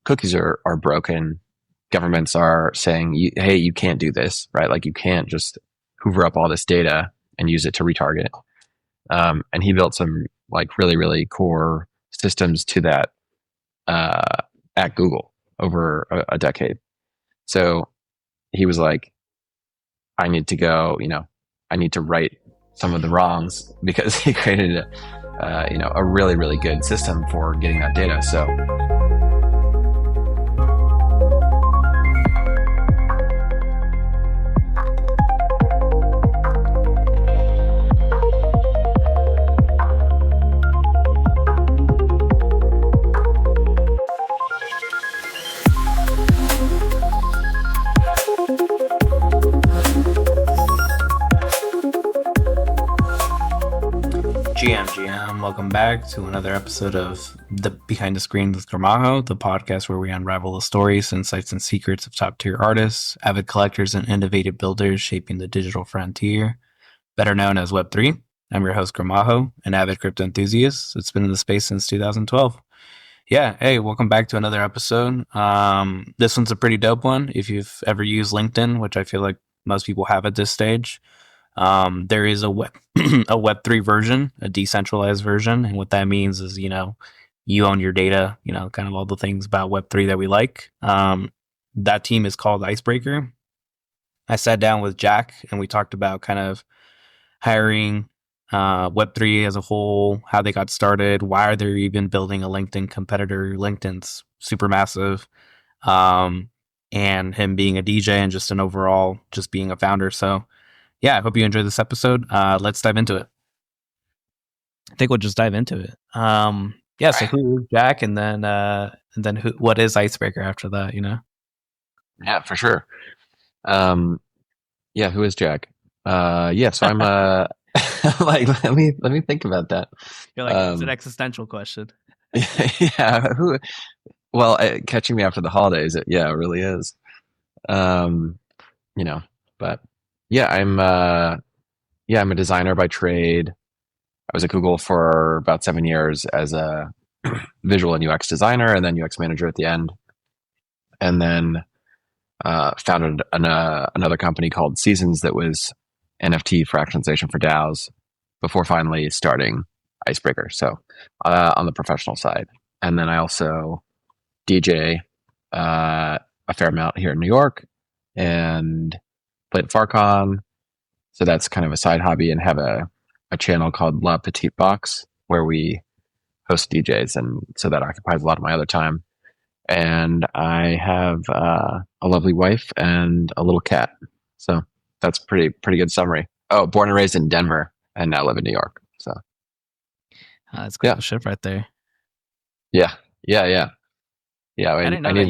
cookies are broken. Governments are saying, hey, you can't do this, right? Like you can't just hoover up all this data and use it to retarget. And he built some like really, really core systems to that at Google over a decade. So he was like, I need to go, I need to right some of the wrongs because he created a really, really good system for getting that data. So GM, welcome back to another episode of the Behind the Screen with Gramajo, the podcast where we unravel the stories, insights, and secrets of top-tier artists, avid collectors, and innovative builders shaping the digital frontier, better known as Web3. I'm your host, Gramajo, an avid crypto enthusiast that's been in the space since 2012. Yeah, hey, welcome back to another episode. This one's a pretty dope one. If you've ever used LinkedIn, which I feel like most people have at this stage, there is a Web3 version, a decentralized version. And what that means is, you own your data, kind of all the things about Web3 that we like. That team is called Icebreaker. I sat down with Jack and we talked about kind of hiring Web3 as a whole, how they got started, why are they even building a LinkedIn competitor? LinkedIn's super massive. And him being a DJ and just an overall, just being a founder. So yeah, I hope you enjoyed this episode. Let's dive into it. I think we'll just dive into it. So who is Jack, and then what is Icebreaker after that? Yeah, for sure. Who is Jack? So I'm like let me think about that. You're like, it's an existential question. Yeah, who? Well, catching me after the holidays, it really is. But. Yeah, I'm a designer by trade. I was at Google for about 7 years as a visual and UX designer, and then UX manager at the end. And then founded another company called Seasons that was NFT fractionalization for DAOs before finally starting Icebreaker. So on the professional side, and then I also DJ a fair amount here in New York and played Farcon, so that's kind of a side hobby, and have a channel called La Petite Box where we host DJs, and so that occupies a lot of my other time. And I have a lovely wife and a little cat, so that's pretty good summary. Oh, born and raised in Denver, and now live in New York. So that's cool shit right there. Yeah. I didn't know I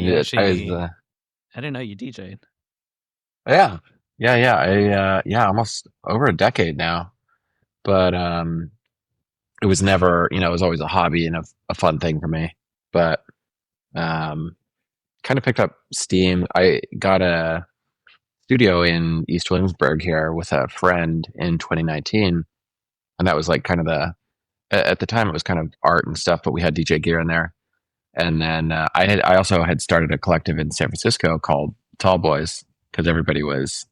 didn't know you DJ'd. Yeah. Almost over a decade now. But it was never, it was always a hobby and a fun thing for me. But kind of picked up steam. I got a studio in East Williamsburg here with a friend in 2019. And that was like kind of at the time it was kind of art and stuff, but we had DJ gear in there. And then I also had started a collective in San Francisco called Tall Boys, because everybody was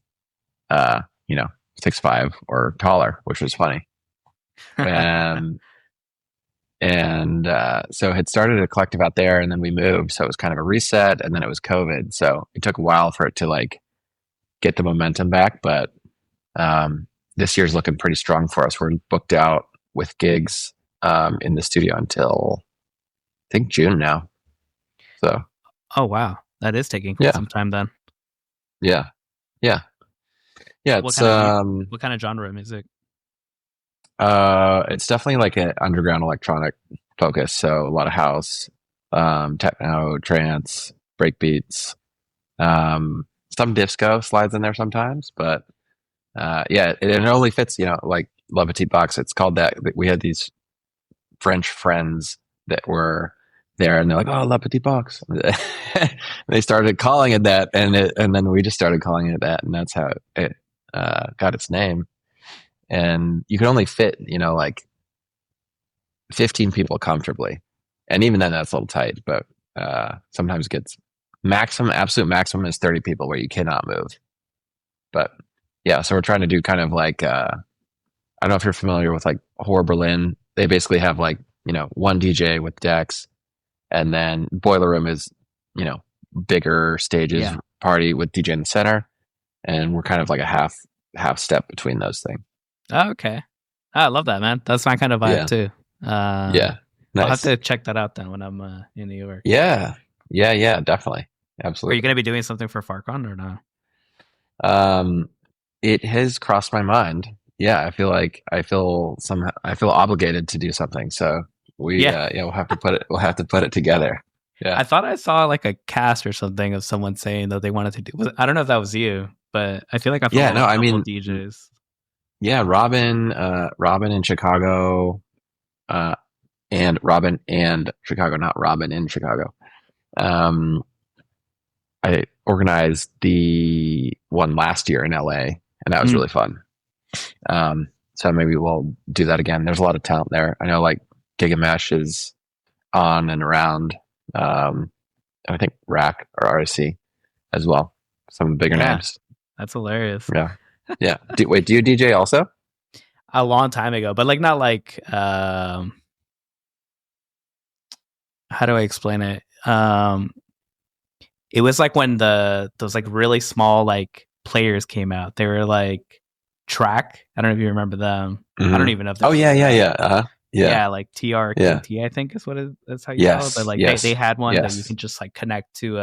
6'5" or taller, which was funny. So had started a collective out there, and then we moved. So it was kind of a reset, and then it was COVID. So it took a while for it to like get the momentum back. But this year's looking pretty strong for us. We're booked out with gigs in the studio until I think June now. So. Oh wow, that is taking some time then. Yeah. What kind of genre of music? It's definitely like an underground electronic focus. So a lot of house, techno, trance, breakbeats, some disco slides in there sometimes. But it only fits, like La Petite Box. It's called that. We had these French friends that were there, and they're like, "Oh, La Petite Box." They started calling it that, and then we just started calling it that, and that's how it got its name. And you can only fit, like 15 people comfortably, and even then that's a little tight. But sometimes gets absolute maximum is 30 people where you cannot move. But yeah, so we're trying to do kind of like, I don't know if you're familiar with like Horror Berlin. They basically have like, one DJ with decks, and then Boiler Room is, bigger stages, Yeah. party with DJ in the center. And we're kind of like a half step between those things. Oh, okay. I love that, man. That's my kind of vibe Yeah. too. Yeah. I'll have Nice. to check that out then when I'm in New York. Yeah. Yeah, definitely. Are you Absolutely. going to be doing something for FarCon or no? It has crossed my mind. Yeah, I feel obligated to do something. So we'll have to put it together. Yeah. I thought I saw like a cast or something of someone saying that they wanted to do. I don't know if that was you, but I feel like I follow a couple DJs. Yeah, Robin in Chicago, and Robin and Chicago, not Robin in Chicago. I organized the one last year in LA, and that was really fun. So maybe we'll do that again. There's a lot of talent there. I know like Gigamesh is on and around. I think Rack or RSC as well. Some bigger names. That's hilarious. Yeah. Yeah. Do you DJ also? A long time ago, but like not like how do I explain it? It was like when those like really small like players came out. They were like Track. I don't know if you remember them. I don't even know if that's yeah, like TRKT, I think is that's how you call it. But like they had one that you can just like connect to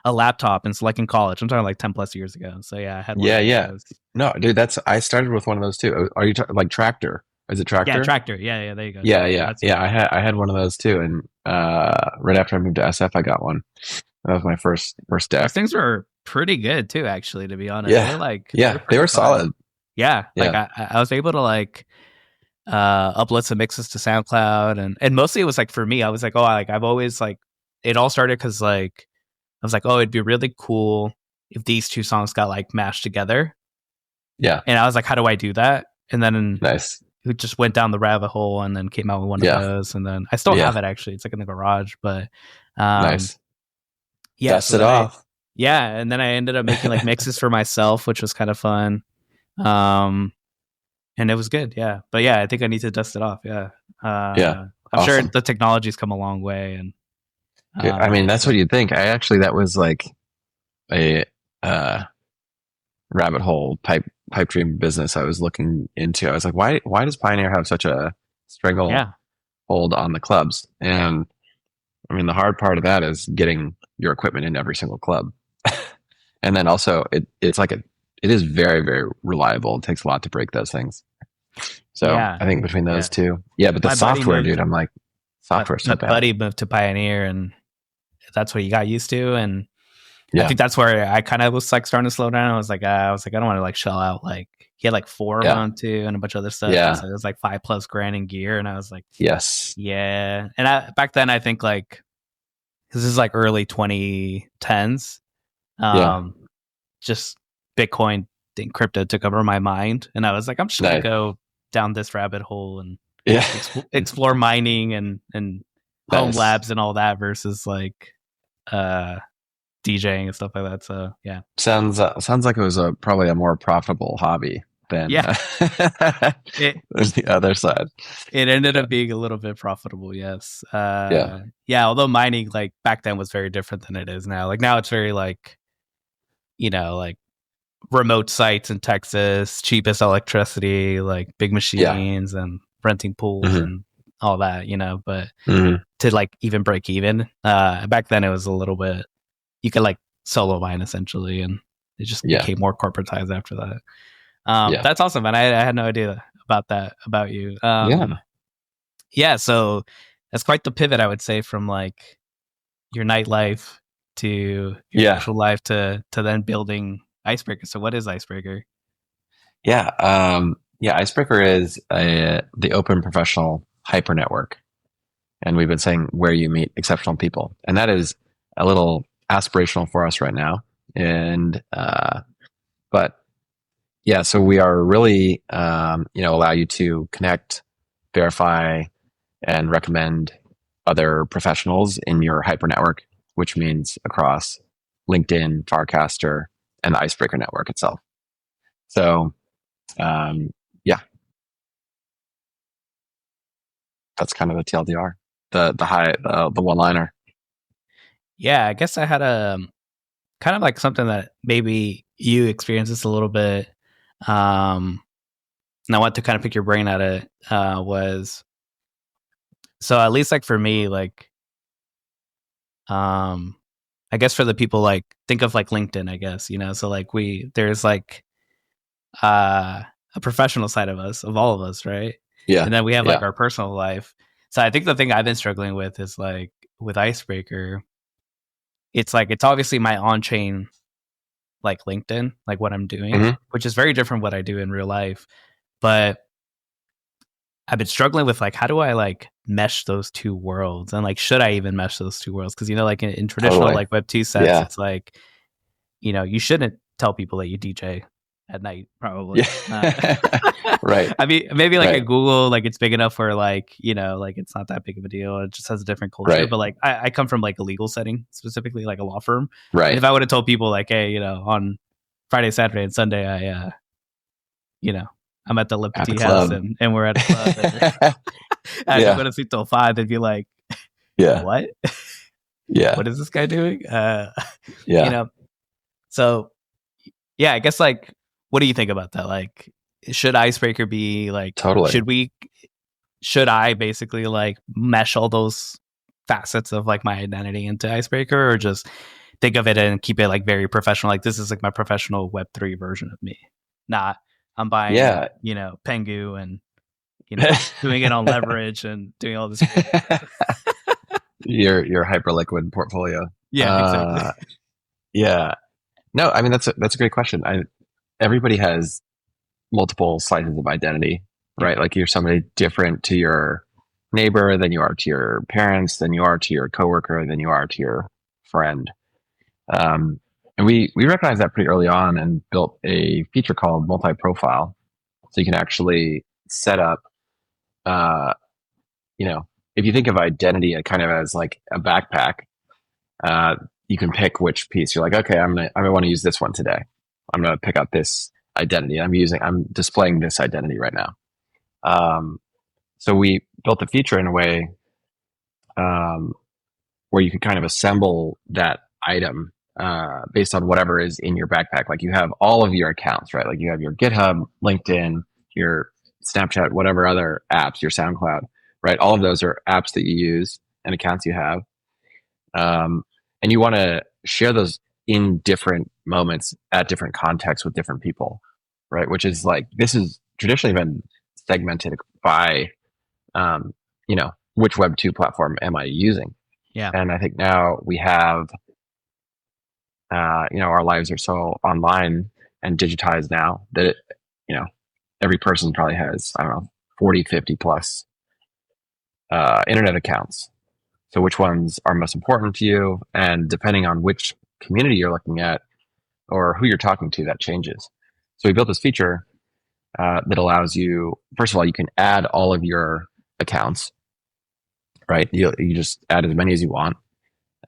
a laptop, and so like in college. I'm talking like 10 plus years ago. So yeah, I had one of those. No, dude, I started with one of those too. Are you like Tractor? Is it Tractor? Yeah, Tractor. Yeah, there you go. Yeah. I had one of those too, and right after I moved to SF, I got one. That was my first deck. Those things were pretty good too, actually. To be honest, they were solid. Yeah, like I was able to like upload some mixes to SoundCloud, and mostly it was like for me, I was like, I've always like it all started because like I was like, it'd be really cool if these two songs got like mashed together. Yeah, and I was like, how do I do that? And then nice. We just went down the rabbit hole and then came out with one of those, and then I still have it actually. It's like in the garage, but nice. Yeah, dust it off. And then I ended up making like mixes for myself, which was kind of fun. And it was good, yeah. But yeah, I think I need to dust it off. Yeah, I'm sure the technology's come a long way, and I mean that's what you'd think. That was like a rabbit hole pipe dream business I was looking into. I was like, why does Pioneer have such a stranglehold on the clubs? And I mean, the hard part of that is getting your equipment in every single club, and then also it is very, very reliable. It takes a lot to break those things. So I think between those two, but the software, dude, I'm like, software's so bad. Buddy moved to Pioneer, and that's what you got used to, and I think that's where I kind of was like starting to slow down. I was like, I don't want to like shell out. Like he had like 4 of them too, and a bunch of other stuff. Yeah, so it was like $5+ grand in gear, and I was like, yes, yeah. And back then, I think like this is like early 2010s. Just Bitcoin and crypto took over my mind, and I was like, I'm just gonna go down this rabbit hole and explore mining and home labs and all that versus like DJing and stuff like that. So yeah, sounds like it was probably a more profitable hobby than there's the other side. It ended up being a little bit profitable, yes. Although mining like back then was very different than it is now. Like now it's very like, like remote sites in Texas, cheapest electricity, like big machines and renting pools and all that, but to like even break even, back then it was a little bit, you could like solo mine essentially, and it just became more corporatized after that. That's awesome, man. I had no idea about you. So that's quite the pivot, I would say, from like your nightlife to your actual life to then building Icebreaker. So what is Icebreaker? Icebreaker is the open professional hyper network, and we've been saying where you meet exceptional people, and that is a little aspirational for us right now. And so we are really allow you to connect, verify, and recommend other professionals in your hyper network, which means across LinkedIn, Farcaster, and the Icebreaker network itself. So, yeah, that's kind of the TLDR, the one liner. Yeah, I guess I had a kind of like something that maybe you experienced this a little bit. And I want to kind of pick your brain at it. Was so at least like for me, like, I guess for the people like think of like LinkedIn, I guess, so like there's like a professional side of us, of all of us, right? Yeah. And then we have like Yeah. our personal life. So I think the thing I've been struggling with is like with Icebreaker, it's like it's obviously my on-chain like LinkedIn, like what I'm doing, Mm-hmm. which is very different what I do in real life. But I've been struggling with like how do I like mesh those two worlds, and like should I even mesh those two worlds? Because like in traditional Totally. like Web 2 sets, it's like you shouldn't tell people that you DJ at night, probably. Yeah. Right. I mean, maybe like Right. at Google, like it's big enough where like like it's not that big of a deal. It just has a different culture. Right. But like I come from like a legal setting, specifically like a law firm. Right. And if I would have told people like, hey, on Friday, Saturday, and Sunday, I'm at the Liberty House and we're at a club. And I don't go to sleep till 5. They'd be like, yeah, what? Yeah. What is this guy doing? Yeah. So yeah, I guess like, what do you think about that? Like, should Icebreaker be like, totally. should I basically like mesh all those facets of like my identity into Icebreaker, or just think of it and keep it like very professional? Like this is like my professional Web3 version of me. Not I'm buying, Pengu and, doing it on leverage and doing all this. your hyperliquid portfolio. Yeah, exactly. Yeah. No, I mean, that's a great question. Everybody has multiple slices of identity, right? Like you're somebody different to your neighbor than you are to your parents, than you are to your coworker, than you are to your friend. And we recognized that pretty early on and built a feature called multi-profile. So you can actually set up, if you think of identity kind of as like a backpack, you can pick which piece. You're like, okay, I'm gonna want to use this one today. I'm gonna pick out this identity. I'm displaying this identity right now. So we built the feature in a way where you can kind of assemble that item based on whatever is in your backpack. Like you have all of your accounts, right? Like you have your GitHub, LinkedIn, your Snapchat, whatever other apps, your SoundCloud, right? All of those are apps that you use and accounts you have. And you want to share those in different moments at different contexts with different people, right? Which is like, this has traditionally been segmented by, which Web 2 platform am I using? Yeah. And I think now we have, our lives are so online and digitized now that, every person probably has, 40, 50 plus internet accounts. So which ones are most important to you? And depending on which community you're looking at or who you're talking to, that changes. So we built this feature that allows you, first of all, you can add all of your accounts, right? You just add as many as you want.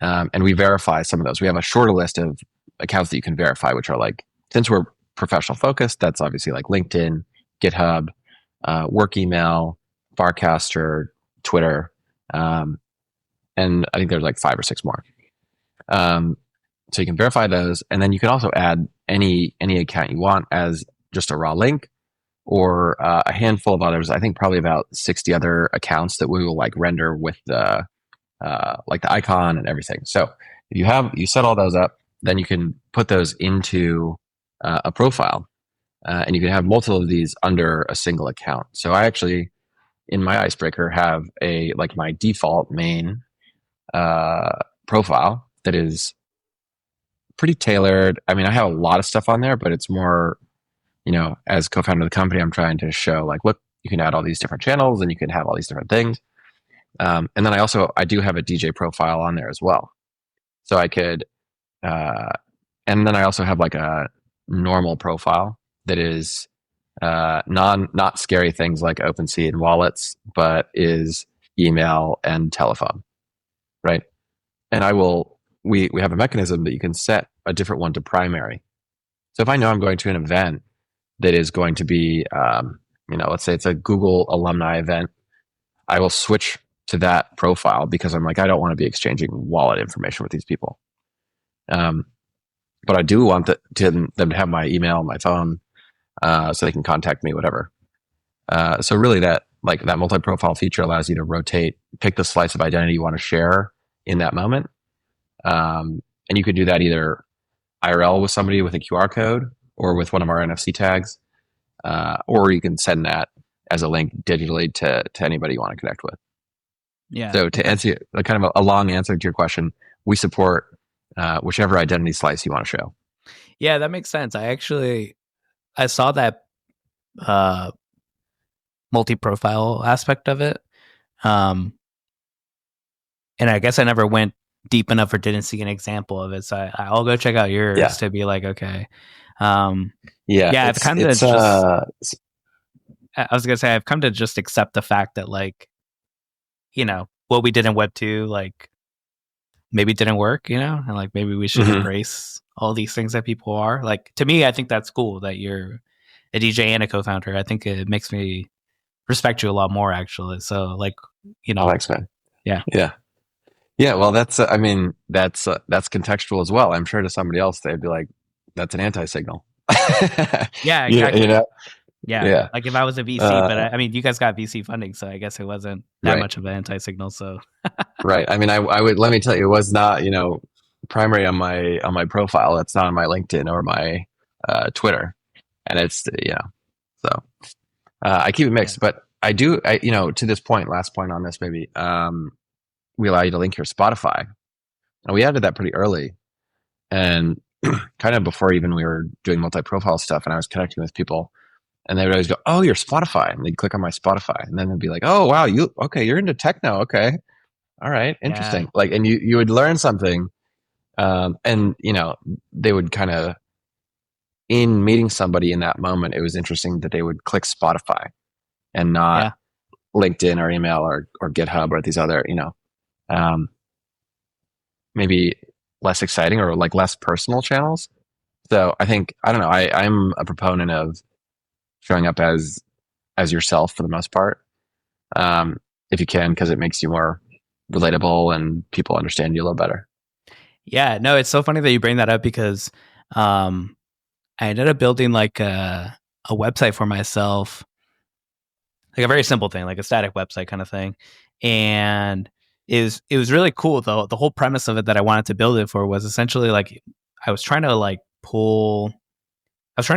And we verify some of those. We have a shorter list of accounts that you can verify, which are like, since we're professional focused, that's obviously like LinkedIn, GitHub, work email, Farcaster, Twitter, and I think there's like 5 or 6 more. So you can verify those, and then you can also add any account you want as just a raw link, or a handful of others. I think probably about 60 other accounts that we will like render with the like the icon and everything. So if you set all those up, then you can put those into a profile, and you can have multiple of these under a single account. So I actually, in my Icebreaker, have my default main profile that is pretty tailored. I mean, I have a lot of stuff on there, but it's more, as co-founder of the company, I'm trying to show like, look, you can add all these different channels and you can have all these different things. And then I do have a DJ profile on there as well. So I could, and then I also have like a normal profile that is not scary things like OpenSea and wallets, but is email and telephone. right? And we have a mechanism that you can set a different one to primary. So if I know I'm going to an event that is going to be, let's say it's a Google alumni event, I will switch to that profile because I'm like, I don't want to be exchanging wallet information with these people. But I do want them to have my email, my phone, so they can contact me, whatever. So really that multi-profile feature allows you to pick the slice of identity you want to share in that moment. And you could do that either IRL with somebody with a QR code or with one of our NFC tags, or you can send that as a link digitally to anybody you want to connect with. Yeah. So to answer kind of a long answer to your question, we support whichever identity slice you want to show. Yeah, that makes sense. I saw that multi-profile aspect of it. And I guess I never went deep enough or didn't see an example of it. So I'll go check out yours to be like, okay. I've kind of I was going to say, I've come to just accept the fact that, like, what we did in Web 2, like, maybe didn't work, and like, maybe we should embrace all these things that people are. Like, to me, I think that's cool that you're a DJ and a co-founder. I think it makes me respect you a lot more, actually. So, like, thanks, man. Yeah. Well, that's that's contextual as well. I'm sure to somebody else they'd be like, "That's an anti-signal." Yeah, exactly. Yeah. Like if I was a VC, but I mean, you guys got VC funding, so I guess it wasn't that much of an anti-signal. So, right. I mean, I would let me tell you, it was not primary on my profile. That's not on my LinkedIn or my Twitter, and it's so I keep it mixed, but I do. To this point, last point on this, maybe we allow you to link your Spotify, and we added that pretty early, and kind of before even we were doing multi-profile stuff, and I was connecting with people. And they would always go, "Oh, you're Spotify," and they'd click on my Spotify, and then they'd be like, "Oh, wow, you're into techno, okay, all right, interesting." Yeah. Like, and you would learn something, and they would kind of, in meeting somebody in that moment, it was interesting that they would click Spotify and not LinkedIn or email or GitHub or these other, maybe less exciting or like less personal channels. So I think I don't know. I'm a proponent of showing up as yourself for the most part, if you can, because it makes you more relatable and people understand you a little better. Yeah, no, it's so funny that you bring that up because I ended up building like a website for myself, like a very simple thing, like a static website kind of thing, and it was really cool though. The whole premise of it that I wanted to build it for was essentially like I was trying to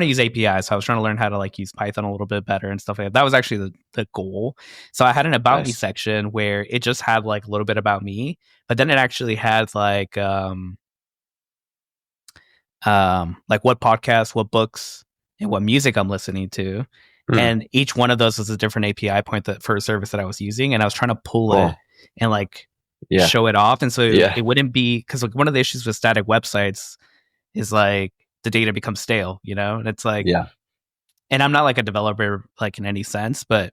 use APIs. So I was trying to learn how to like use Python a little bit better and stuff like that. That was actually the goal. So I had an about me section where it just had like a little bit about me, but then it actually had like what podcasts, what books, and what music I'm listening to. And each one of those was a different API point for a service that I was using. And I was trying to pull it and like show it off. And so it wouldn't be, because like one of the issues with static websites is like, the data becomes stale, and it's like, and I'm not like a developer, like in any sense, but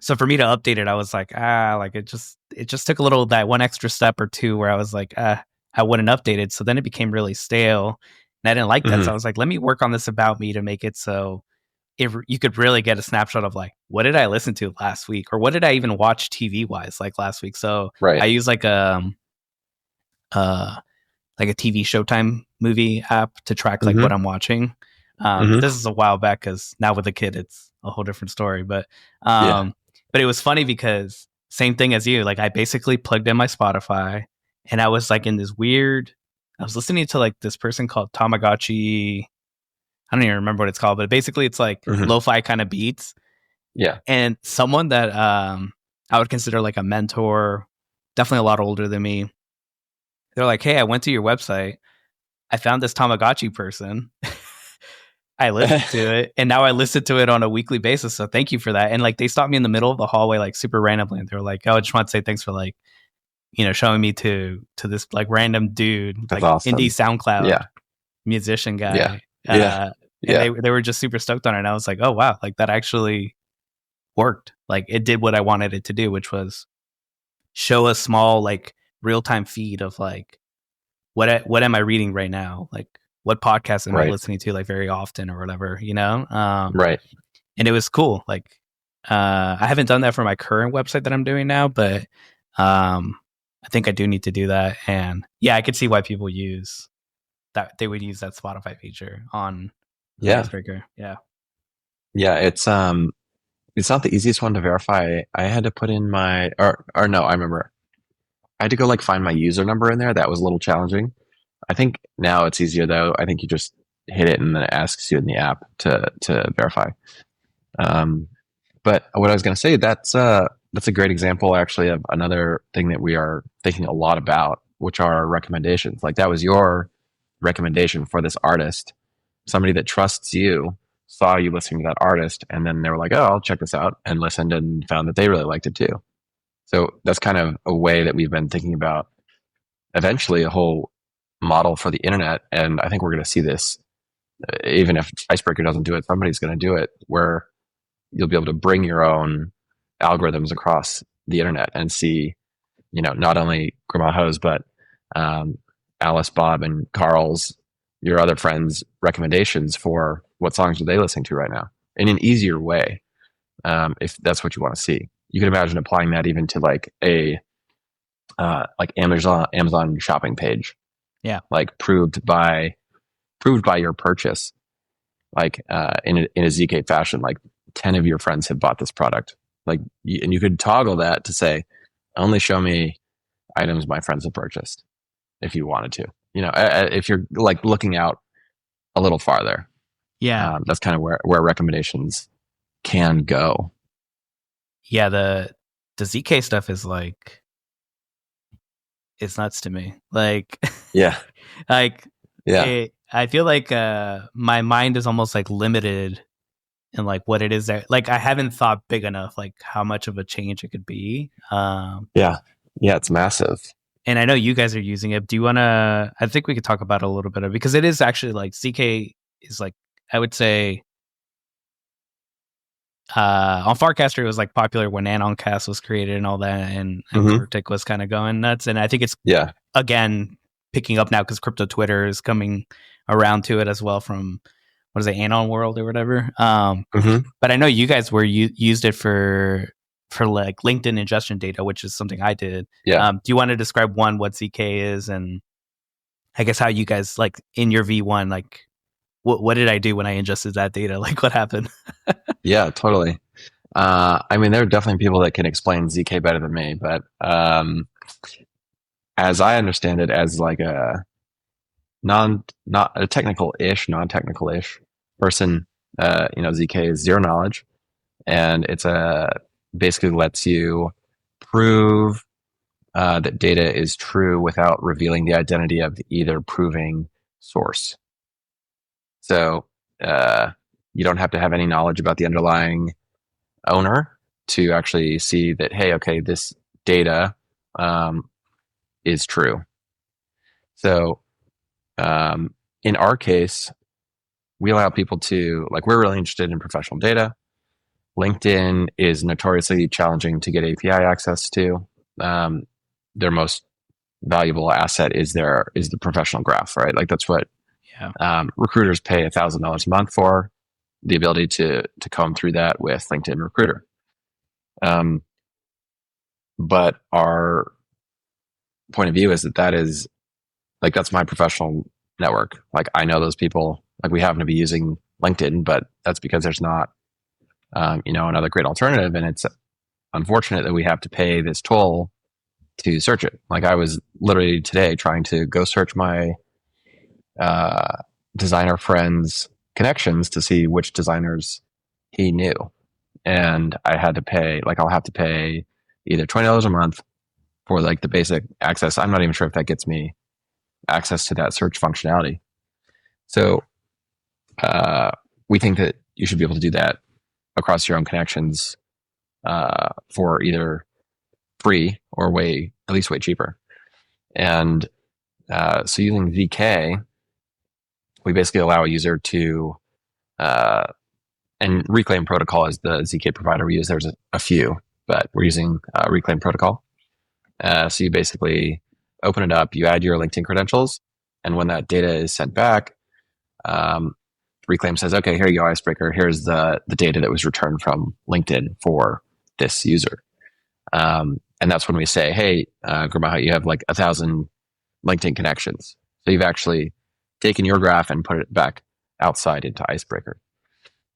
so for me to update it, I was like, like it just took that one extra step or two where I was like, I wouldn't update it. So then it became really stale and I didn't like that. So I was like, let me work on this about me to make it so you could really get a snapshot of like, what did I listen to last week? Or what did I even watch TV wise like last week? So I use like a TV Showtime movie app to track like what I'm watching. This is a while back because now with a kid, it's a whole different story. But it was funny because same thing as you. Like I basically plugged in my Spotify and I was like in this weird. I was listening to like this person called Tamagotchi. I don't even remember what it's called, but basically it's like lo-fi kind of beats. Yeah, and someone that I would consider like a mentor, definitely a lot older than me. They're like, "Hey, I went to your website. I found this Tamagotchi person. I listened to it, and now I listen to it on a weekly basis. So thank you for that." And like, they stopped me in the middle of the hallway, like super randomly, and they were like, "Oh, I just want to say thanks for like, showing me to this like random dude, that's like awesome. indie SoundCloud musician guy." And they were just super stoked on it. And I was like, "Oh wow, like that actually worked. Like it did what I wanted it to do, which was show a small like real time feed of like what am I reading right now, like what podcast am I Right. listening to like very often or whatever, Right. and it was cool. Like I haven't done that for my current website that I'm doing now, but I think I do need to do that. And yeah, I could see why people use that. They would use that Spotify feature on Yeah. Icebreaker. Yeah. Yeah. It's not the easiest one to verify. I had to put in or no, I remember. I had to go like find my user number in there. That was a little challenging. I think now it's easier though. I think you just hit it and then it asks you in the app to verify. Um, but what I was going to say, that's a great example actually of another thing that we are thinking a lot about, which are recommendations. Like that was your recommendation for this artist. Somebody that trusts you saw you listening to that artist, and then they were like, "Oh, I'll check this out," and listened and found that they really liked it too. So that's kind of a way that we've been thinking about eventually a whole model for the internet. And I think we're going to see this, even if Icebreaker doesn't do it, somebody's going to do it, where you'll be able to bring your own algorithms across the internet and see, not only Gramajo's, but Alice, Bob, and Carl's, your other friends' recommendations for what songs are they listening to right now in an easier way. If that's what you want to see, you can imagine applying that even to like a like Amazon shopping page. Yeah. Like proved by your purchase, like in a ZK fashion, like 10 of your friends have bought this product. Like, and you could toggle that to say, only show me items my friends have purchased if you wanted to, if you're like looking out a little farther. Yeah. That's kind of where recommendations can go. Yeah. The ZK stuff is like, it's nuts to me. Like, Yeah. like, Yeah. I feel like my mind is almost like limited in like what it is that like I haven't thought big enough like how much of a change it could be. Yeah. It's massive. And I know you guys are using it. Do you want to? I think we could talk about it a little bit because it is actually like ZK is like I would say on Farcaster it was like popular when Anoncast was created and all that, and Cortic was kind of going nuts. And I think it's again picking up now because crypto Twitter is coming around to it as well from what is it, Anon World or whatever. But I know you guys used it for like LinkedIn ingestion data, which is something I did. Yeah. Do you want to describe one what ZK is and I guess how you guys like in your V1 like what did I do when I ingested that data? Like what happened? Yeah, totally. I mean, there are definitely people that can explain ZK better than me, but as I understand it, as like a not a technical-ish, non-technical-ish person, ZK is zero knowledge, and it's basically lets you prove that data is true without revealing the identity of either proving source. So you don't have to have any knowledge about the underlying owner to actually see that, hey, okay, this data is true. So in our case, we allow people to, like, we're really interested in professional data. LinkedIn is notoriously challenging to get API access to. Their most valuable asset is the professional graph, right? Like that's what recruiters pay $1,000 a month for, the ability to comb through that with LinkedIn Recruiter. But our point of view is that is like, that's my professional network. Like I know those people, like we happen to be using LinkedIn, but that's because there's not, another great alternative. And it's unfortunate that we have to pay this toll to search it. Like I was literally today trying to go search my designer friend's connections to see which designers he knew. And I had to pay, like I'll have to pay either $20 a month for like the basic access. I'm not even sure if that gets me access to that search functionality. So we think that you should be able to do that across your own connections for either free or at least way cheaper. And so using ZK, we basically allow a user to, and Reclaim Protocol is the ZK provider we use. There's a few, but we're using Reclaim Protocol. So you basically open it up, you add your LinkedIn credentials, and when that data is sent back, Reclaim says, okay, here you go, Icebreaker. Here's the data that was returned from LinkedIn for this user. And that's when we say, hey, Gramaha, you have like 1,000 LinkedIn connections. So you've actually taken your graph and put it back outside into Icebreaker.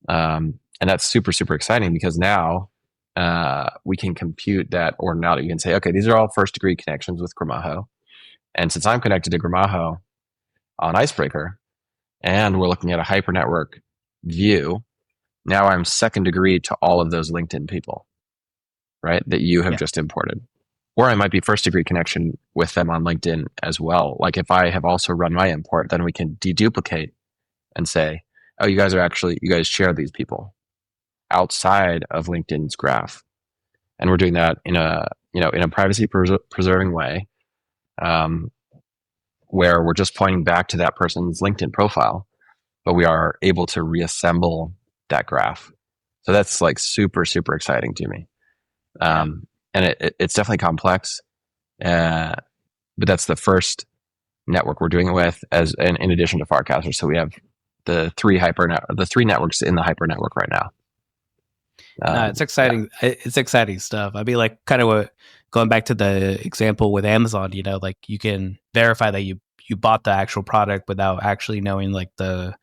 And that's super, super exciting because now we can compute that ordinality. You can say, okay, these are all first degree connections with Gramaho. And since I'm connected to Gramaho on Icebreaker, and we're looking at a hypernetwork view, now I'm second degree to all of those LinkedIn people, right, that you have just imported. Or I might be first degree connection with them on LinkedIn as well. Like if I have also run my import, then we can deduplicate and say, oh, you guys share these people outside of LinkedIn's graph. And we're doing that in a privacy preserving way, where we're just pointing back to that person's LinkedIn profile, but we are able to reassemble that graph. So that's like super, super exciting to me. And it's definitely complex, but that's the first network we're doing it with, in addition to Farcaster. So we have the three networks in the hyper network right now. It's exciting. Yeah. It's exciting stuff. I mean, like kind of going back to the example with Amazon, like you can verify that you bought the actual product without actually knowing like the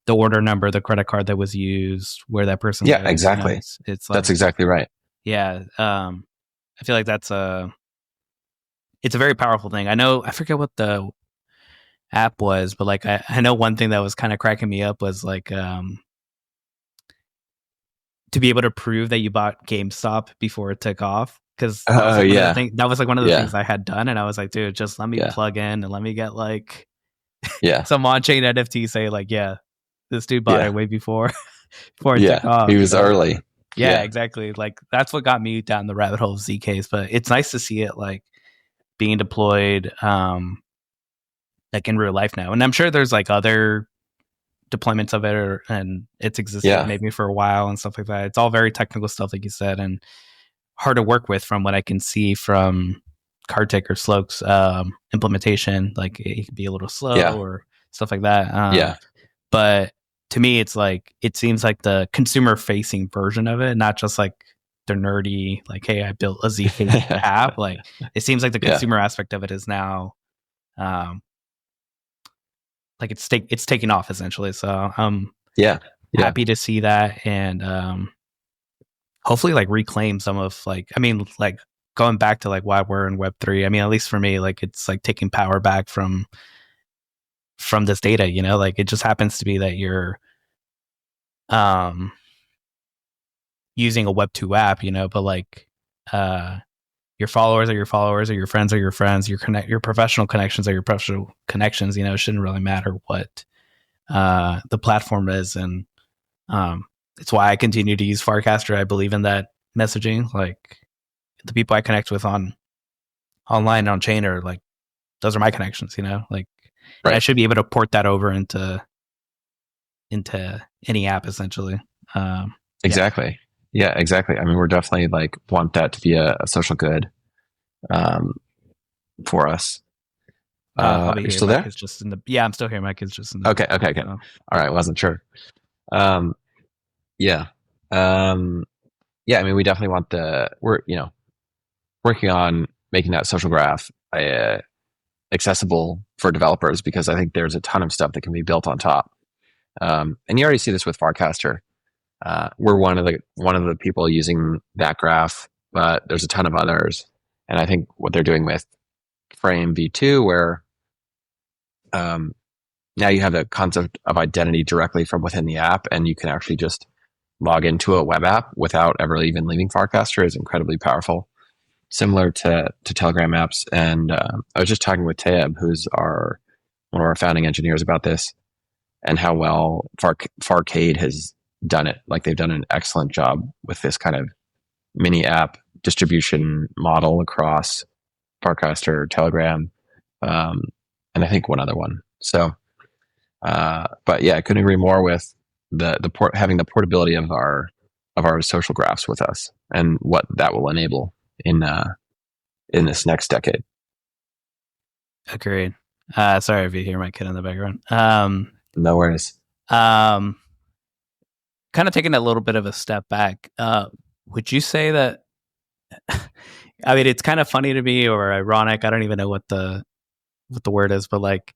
order number, the credit card that was used, where that person lives. Exactly. It's like, that's exactly right. Yeah. I feel like it's a very powerful thing. I forget what the app was, but like I know one thing that was kind of cracking me up was like to be able to prove that you bought GameStop before it took off, because that was like one of the things I had done, and I was like, dude, just let me plug in and let me get like some on-chain NFT say like, this dude bought it way before it took off. He was early. Yeah, exactly. Like that's what got me down the rabbit hole of ZKs, but it's nice to see it like being deployed like in real life now. And I'm sure there's like other deployments of it, and it's existed maybe for a while and stuff like that. It's all very technical stuff, like you said, and hard to work with from what I can see from Kartik or Sloke's implementation. Like it can be a little slow or stuff like that. But to me, it's like, it seems like the consumer facing version of it, not just like the nerdy, like, hey, I built a ZK app. Like it seems like the consumer aspect of it is now, like it's taking off essentially. So I'm happy to see that, and hopefully like reclaim some of like, I mean, like going back to like why we're in Web3. I mean, at least for me, like it's like taking power back from this data, like it just happens to be that you're using a Web2 app, but like your followers are your followers, or your friends are your friends, your professional connections are your professional connections. It shouldn't really matter what the platform is. And it's why I continue to use Farcaster. I believe in that messaging. Like the people I connect with online on chain are like, those are my connections, like I should be able to port that over into any app essentially. Exactly. Yeah, exactly. I mean, we're definitely like want that to be a social good for us. You're still there? I'm still here. Mike is just in the Okay. All right. Wasn't sure. I mean, we definitely want we're working on making that social graph accessible for developers, because I think there's a ton of stuff that can be built on top. And you already see this with Farcaster. We're one of the people using that graph, but there's a ton of others. And I think what they're doing with Frame V2, where now you have the concept of identity directly from within the app, and you can actually just log into a web app without ever even leaving Farcaster, is incredibly powerful. Similar to Telegram apps. And I was just talking with Tayeb, who's one of our founding engineers, about this, and how well Farcade has done it. Like they've done an excellent job with this kind of mini app distribution model across Farcaster, Telegram, and I think one other one. So, but yeah, I couldn't agree more with having the portability of our social graphs with us, and what that will enable in in this next decade. Agreed. Sorry if you hear my kid in the background. No worries. Kind of taking a little bit of a step back. Would you say that? I mean, it's kind of funny to me or ironic. I don't even know what the word is, but like,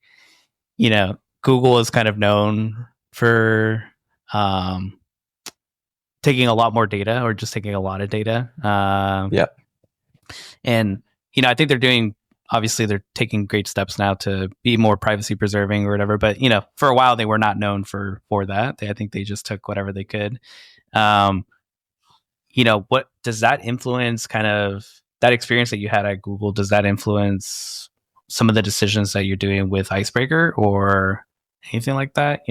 Google is kind of known for taking a lot more data or just taking a lot of data. Yeah. And, I think obviously they're taking great steps now to be more privacy preserving or whatever. But, for a while they were not known for that. I think they just took whatever they could. What does that influence kind of that experience that you had at Google? Does that influence some of the decisions that you're doing with Icebreaker or anything like that?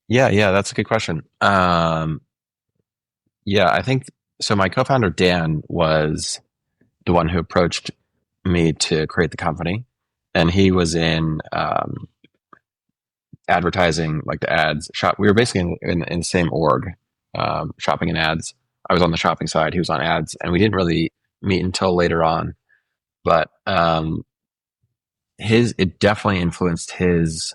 Yeah, that's a good question. Yeah, I think so. My co-founder Dan was the one who approached me to create the company, and he was in advertising, like the ads shop. We were basically in the same org, shopping and ads. I was on the shopping side, he was on ads, and we didn't really meet until later on. But it definitely influenced his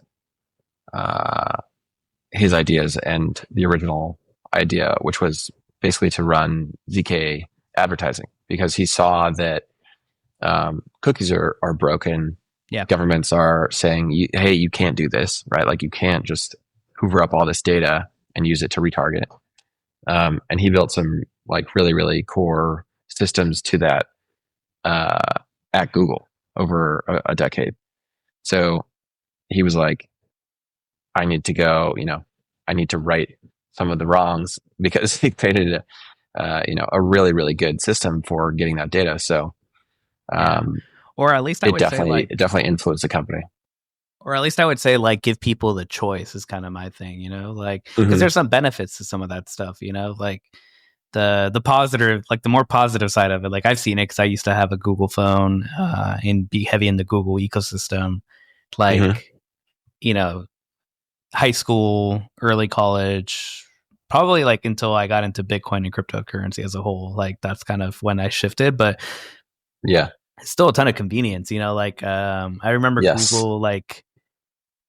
ideas and the original idea, which was basically to run ZK advertising, because he saw that cookies are broken. Yeah. Governments are saying, hey, you can't do this, right? Like you can't just hoover up all this data and use it to retarget. And he built some like really, really core systems to that at Google over a decade. So he was like, I need to go, I need to right some of the wrongs, because he created a really, really good system for getting that data. So, or at least I would say like, it definitely influenced the company. Or at least I would say like give people the choice is kind of my thing, like because there's some benefits to some of that stuff, like the positive, like the more positive side of it. Like I've seen it because I used to have a Google phone and be heavy in the Google ecosystem, like high school, early college, probably like until I got into Bitcoin and cryptocurrency as a whole. Like that's kind of when I shifted, but yeah, it's still a ton of convenience, like I remember Google like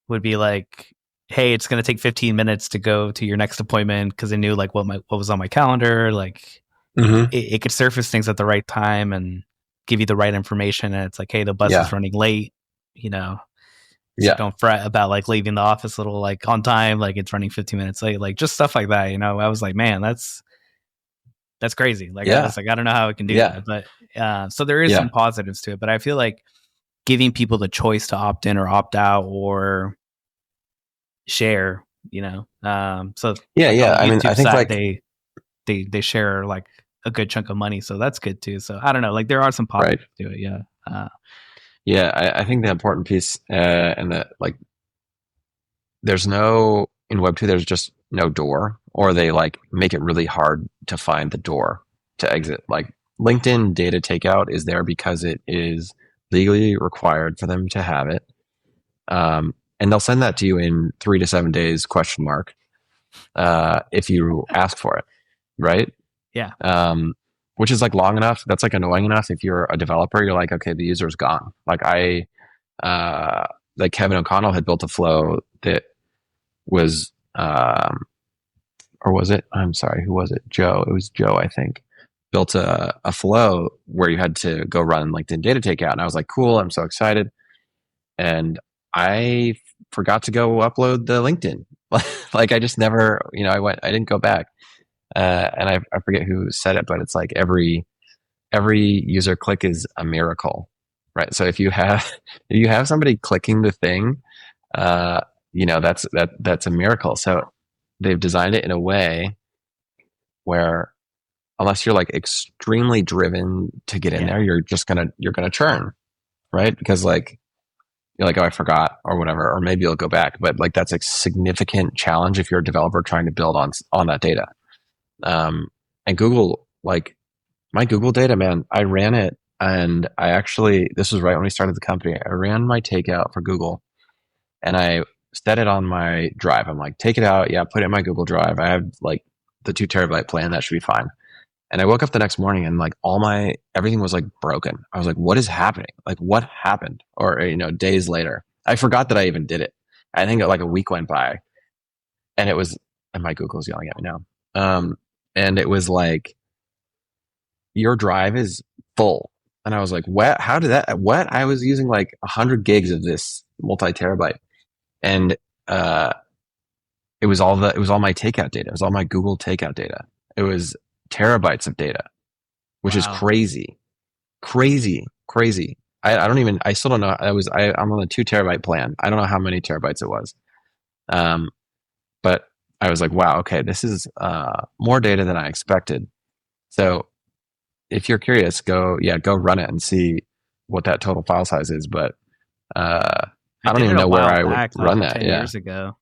would be like, hey, it's going to take 15 minutes to go to your next appointment, because it knew like what was on my calendar. Like it could surface things at the right time and give you the right information. And it's like, hey, the bus is running late, so don't fret about like leaving the office a little like on time, like it's running 15 minutes late, like just stuff like that. I was like, man, that's crazy. Like I was like, I don't know how it can do that, but so there is some positives to it. But I feel like giving people the choice to opt in or opt out or share, so I mean, I think side, like they share like a good chunk of money, so that's good too. So I don't know, like there are some positives to it. I think the important piece and that like there's no, in Web2 there's just no door, or they like make it really hard to find the door to exit. Like LinkedIn data takeout is there because it is legally required for them to have it. And they'll send that to you in 3 to 7 days, ? If you ask for it, right? Yeah. Which is like long enough. That's like annoying enough. If you're a developer, you're like, okay, the user's gone. Like like Kevin O'Connell had built a flow that was, or was it? I'm sorry, who was it? Joe. It was Joe, I think. Built a flow where you had to go run LinkedIn data takeout, and I was like, cool, I'm so excited. And I forgot to go upload the LinkedIn. Like I just never, I didn't go back. And I forget who said it, but it's like every user click is a miracle, right? So if you have somebody clicking the thing, that's a miracle. So they've designed it in a way where unless you're like extremely driven to get in there, you're gonna churn, right? Because like you're like, oh, I forgot or whatever, or maybe you'll go back. But like that's a significant challenge if you're a developer trying to build on that data. And Google, like my Google data, man, I ran it, and this was right when we started the company. I ran my takeout for Google, and I set it on my drive. I'm like, take it out, put it in my Google Drive. I have like the 2 terabyte plan, that should be fine. And I woke up the next morning and like everything was like broken. I was like, what is happening? Like what happened? Or, days later, I forgot that I even did it. I think like a week went by and and my Google's yelling at me now. And it was like, your drive is full. And I was like, what? How did that, what? I was using like 100 gigs of this multi-terabyte. And, it was all my takeout data. It was all my Google takeout data. It was terabytes of data, which is Wow. crazy, crazy, crazy. I don't even, I still don't know. I'm on a 2 terabyte plan. I don't know how many terabytes it was. Um, but I was like, wow, okay, this is, more data than I expected. So if you're curious, go run it and see what that total file size is. But, I I don't did it even a know where while I would back, run like that. 10 Yeah. years ago.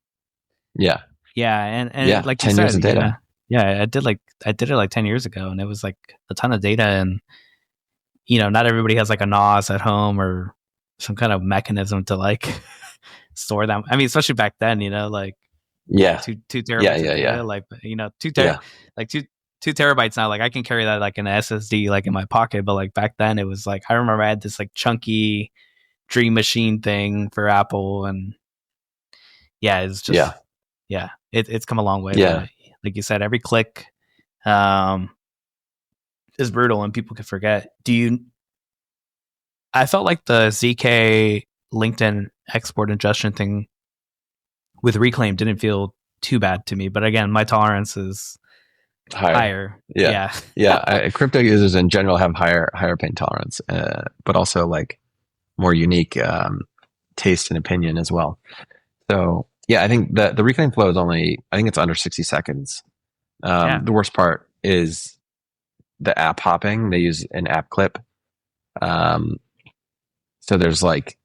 Yeah. Yeah, and Yeah. like you 10 years said, of yeah. data. Yeah, I did it like 10 years ago and it was like a ton of data and not everybody has like a NAS at home or some kind of mechanism to like store them. I mean, especially back then, like Yeah. two Yeah. terabytes of Yeah. data, Yeah. like Yeah. like two terabytes now. Like I can carry that like in an SSD, like in my pocket. But like back then, it was like I remember I had this like chunky Dream Machine thing for Apple, and yeah, it's just Yeah. it's come a long way. Yeah. But like you said, every click um, is brutal, and people can forget. I felt like the ZK LinkedIn export ingestion thing with Reclaim didn't feel too bad to me, but again, my tolerance is Higher. higher. Yeah. Yeah. Yeah. Crypto users in general have higher pain tolerance, but also like more unique, taste and opinion as well. So yeah, I think the reclaim flow is I think it's under 60 seconds. Yeah. The worst part is the app hopping. They use an app clip. Um, so there's like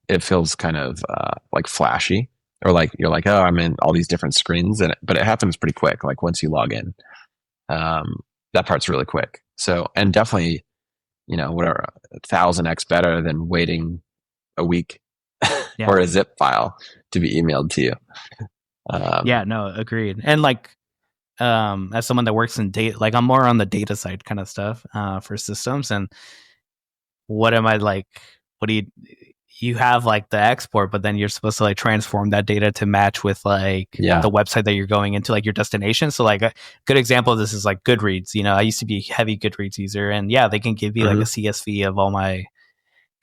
it feels kind of, like flashy, or like you're like, oh, I'm in all these different screens, but it happens pretty quick. Like once you log in, that part's really quick. So, and definitely, whatever, 1,000x better than waiting a week Yeah. for a zip file to be emailed to you. Yeah. No, agreed. And like, as someone that works in data, like I'm more on the data side kind of stuff, for systems. And what am I like? What do you have like the export, but then you're supposed to like transform that data to match with like Yeah. the website that you're going into, like your destination. So like a good example of this is like Goodreads. I used to be a heavy Goodreads user, and yeah, they can give you like a CSV of all my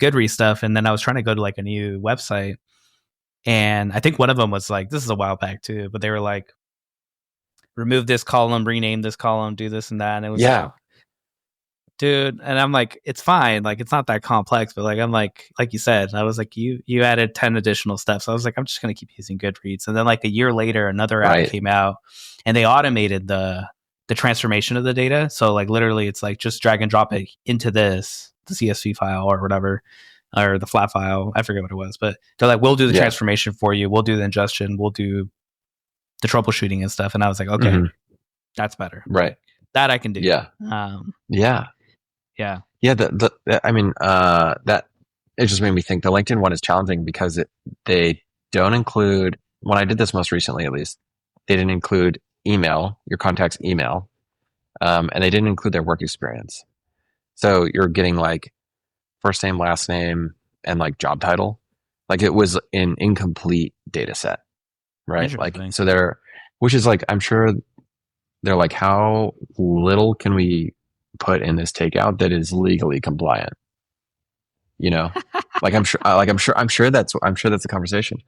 Goodreads stuff. And then I was trying to go to like a new website, and I think one of them was like, this is a while back too, but they were like, remove this column, rename this column, do this and that. And it was like, dude, and I'm like, it's fine, like it's not that complex, but like I'm like you said, I was like, you added 10 additional steps. I was like, I'm just gonna keep using Goodreads. And then like a year later, another app came out, and they automated the transformation of the data. So like literally, it's like just drag and drop it into the CSV file or whatever, or the flat file. I forget what it was, but they're like, we'll do the transformation for you. We'll do the ingestion. We'll do the troubleshooting and stuff. And I was like, okay, that's better. Right. That I can do. Yeah. Yeah. Yeah. I mean, that it just made me think the LinkedIn one is challenging because they don't include, when I did this most recently, at least, they didn't include email, your contact's email. And they didn't include their work experience. So you're getting like first name, last name, and like job title. Like it was an incomplete data set, right? Like, so which is like, I'm sure they're like, how little can we put in this takeout that is legally compliant? Like I'm sure that's a conversation,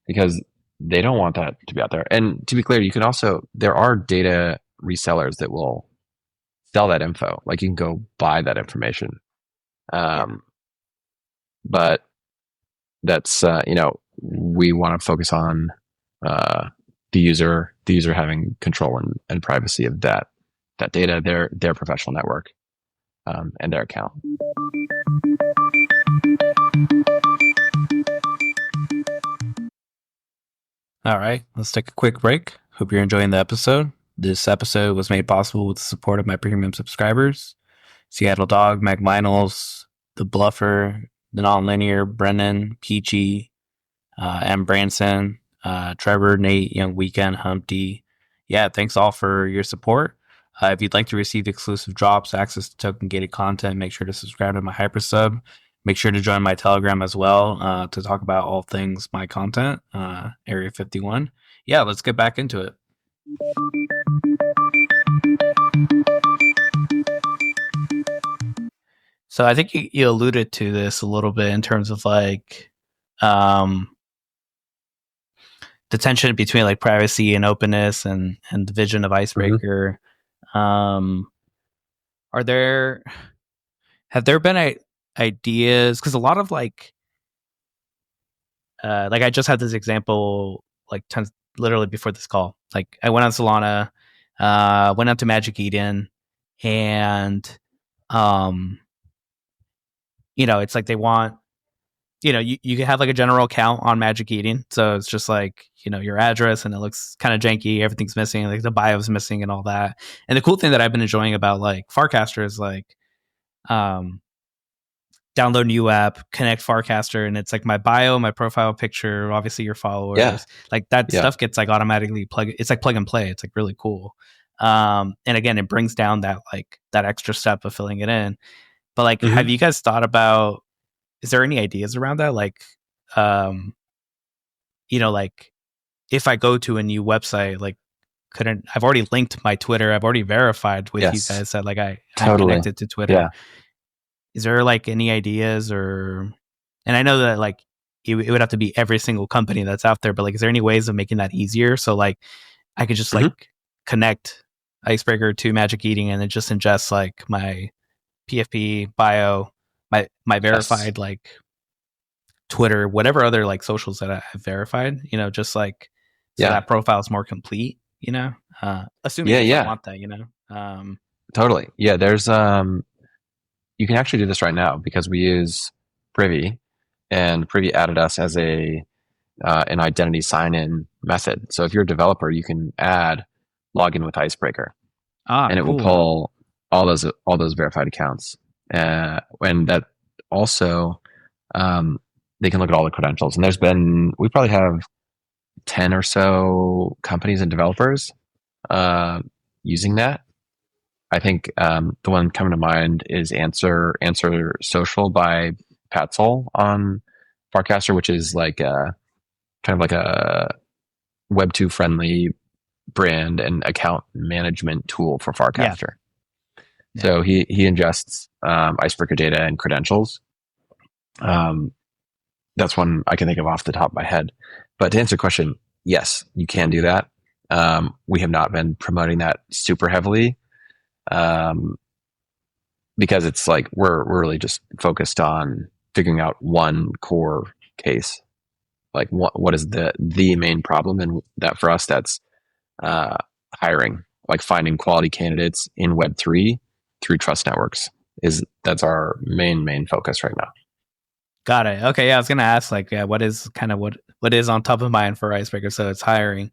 because they don't want that to be out there. And to be clear, there are data resellers that will sell that info. Like you can go buy that information. But that's, we want to focus on, the user having control and privacy of that data, their professional network, and their account. All right, let's take a quick break. Hope you're enjoying the episode. This episode was made possible with the support of my premium subscribers: Seattle Dog, Meg Minels, The Bluffer, The Nonlinear, Brennan, Peachy, M. Branson, Trevor, Nate, Young Weekend, Humpty. Yeah, thanks all for your support. If you'd like to receive exclusive drops, access to token gated content, make sure to subscribe to my hypersub. Make sure to join my Telegram as well to talk about all things my content, Area 51. Yeah, let's get back into it. So I think you alluded to this a little bit in terms of like the tension between like privacy and openness and the vision of Icebreaker. Are there have there been ideas? Because a lot of like I just had this example like literally before this call. Like I went on Solana, went up to Magic Eden, and it's like they want, you can have like a general account on Magic Eden, so it's just like your address, and it looks kind of janky. Everything's missing, like the bio's missing, and all that. And the cool thing that I've been enjoying about like Farcaster is like, download new app, connect Farcaster, and it's like my bio, my profile picture, obviously your followers, like that stuff gets like automatically it's like plug and play. It's like really cool. And again, it brings down that like that extra step of filling it in. But like, have you guys thought about, is there any ideas around that? Like, like if I go to a new website, like I've already linked my Twitter. I've already verified with you guys that like I'm connected to Twitter. Yeah. Is there like any ideas and I know that like it would have to be every single company that's out there, but like, is there any ways of making that easier? So like I could just like connect Icebreaker to Magic Eden and it just ingests like my PFP bio, my verified like Twitter, whatever other like socials that I've verified, just like, so that profile is more complete, assuming I want that, Totally. Yeah. There's, you can actually do this right now because we use Privy, and Privy added us as an identity sign-in method. So if you're a developer, you can add login with Icebreaker, and it will pull all those verified accounts. And that also, they can look at all the credentials. And we probably have 10 or so companies and developers using that. I think the one coming to mind is Answer Social by Patzol on Farcaster, which is like kind of like a Web2 friendly brand and account management tool for Farcaster. Yeah. So he ingests Icebreaker data and credentials. That's one I can think of off the top of my head. But to answer your question, yes, you can do that. We have not been promoting that super heavily. Because it's like we're really just focused on figuring out one core case, like what is the main problem, and that for us that's hiring, like finding quality candidates in Web3 through trust networks. That's our main focus right now. Got it. Okay, yeah, I was gonna ask like, what is kind of what is on top of mind for Icebreaker? So it's hiring.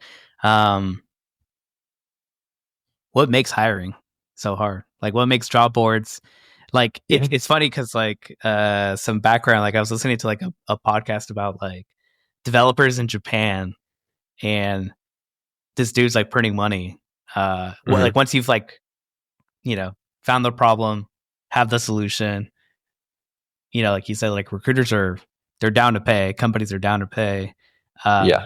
What makes hiring so hard? Like what makes job boards like it's funny because like some background, like I was listening to like a podcast about like developers in Japan, and this dude's like printing money like once you've like found the problem, have the solution, like you said, like recruiters they're down to pay, companies are down to pay. I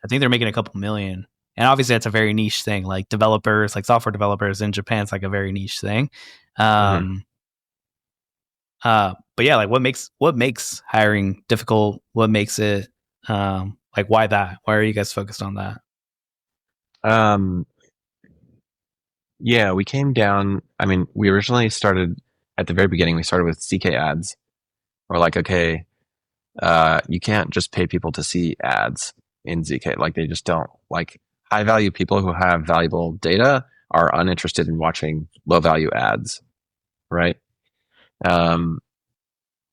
think they're making a couple million. And obviously that's a very niche thing, like developers, like software developers in Japan, it's like a very niche thing. But yeah, like what makes hiring difficult? What makes it, like why are you guys focused on that? Yeah, we came down. I mean, we originally started at the very beginning, we started with CK ads. We're like, okay, you can't just pay people to see ads in ZK. Like they just don't like. High value people who have valuable data are uninterested in watching low value ads, right? And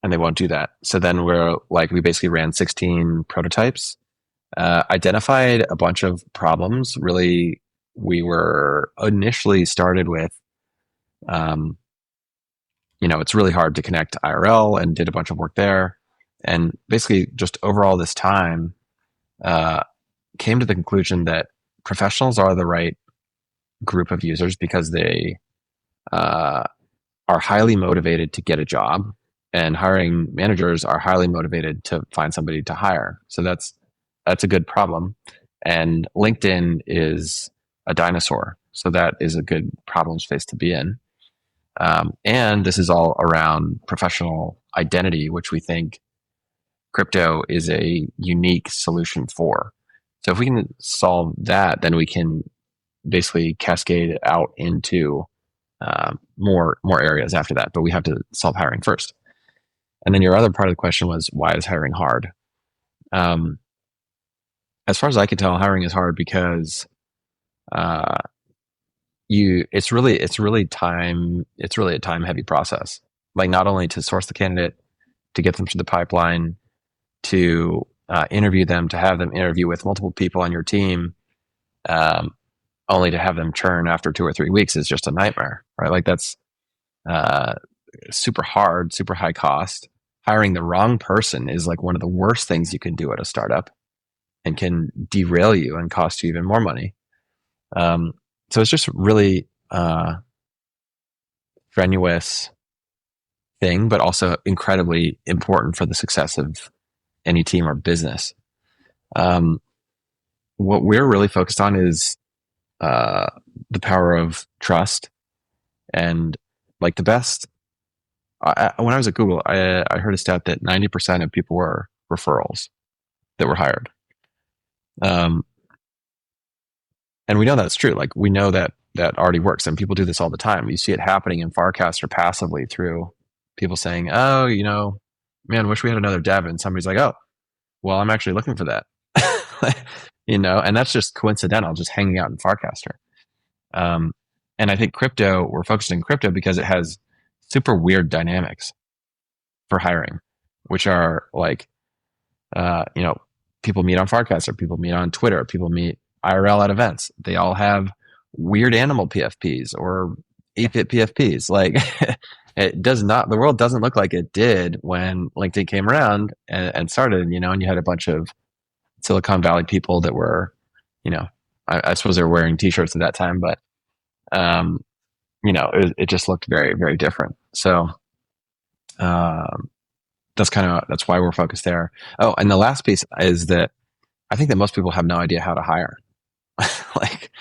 they won't do that. So then we basically ran 16 prototypes, identified a bunch of problems. Really, we were initially started with, it's really hard to connect IRL, and did a bunch of work there. And basically just over all this time, came to the conclusion that professionals are the right group of users because they uh, are highly motivated to get a job, and hiring managers are highly motivated to find somebody to hire. So that's a good problem. And LinkedIn is a dinosaur, so that is a good problem space to be in. And this is all around professional identity, which we think crypto is a unique solution for. So if we can solve that, then we can basically cascade it out into more areas after that. But we have to solve hiring first. And then your other part of the question was, why is hiring hard? Um, as far as I can tell, hiring is hard because uh, it's really a time heavy process. Like, not only to source the candidate, to get them through the pipeline, to interview them, to have them interview with multiple people on your team, um, only to have them churn after 2 or 3 weeks is just a nightmare, right? Like, that's uh, super hard, super high cost. Hiring the wrong person is like one of the worst things you can do at a startup, and can derail you and cost you even more money. So it's just really strenuous thing, but also incredibly important for the success of any team or business. Um, what we're really focused on is uh, the power of trust. And like, the best, when I was at Google, I heard a stat that 90% of people were referrals that were hired. Um, and we know that's true. Like, we know that that already works, and people do this all the time. You see it happening in Farcaster passively through people saying, "Oh, man, wish we had another dev," and somebody's like, "Oh, well, I'm actually looking for that." And that's just coincidental, just hanging out in Farcaster. Um, and I think we're focused in crypto because it has super weird dynamics for hiring, which are like, uh, you know, people meet on Farcaster, people meet on Twitter, people meet IRL at events. They all have weird animal PFPs or 8-bit PFPs. Like, the world doesn't look like it did when LinkedIn came around and started, and you had a bunch of Silicon Valley people that were, I suppose they were wearing t-shirts at that time, but, it just looked very, very different. So, that's why we're focused there. Oh, and the last piece is that I think that most people have no idea how to hire. Like,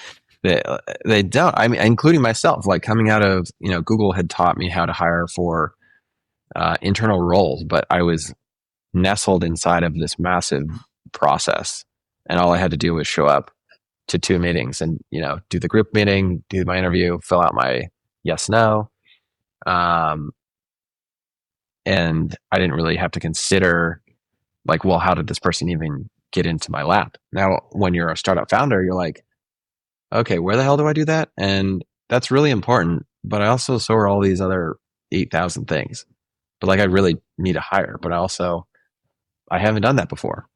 they don't. I mean, including myself. Like, coming out of Google had taught me how to hire for internal roles, but I was nestled inside of this massive process, and all I had to do was show up to 2 meetings and do the group meeting, do my interview, fill out my yes no, and I didn't really have to consider, like, well, how did this person even get into my lap? Now, when you're a startup founder, you're like, okay, where the hell do I do that? And that's really important. But so are all these other 8,000 things. But like, I really need to hire, but I haven't done that before.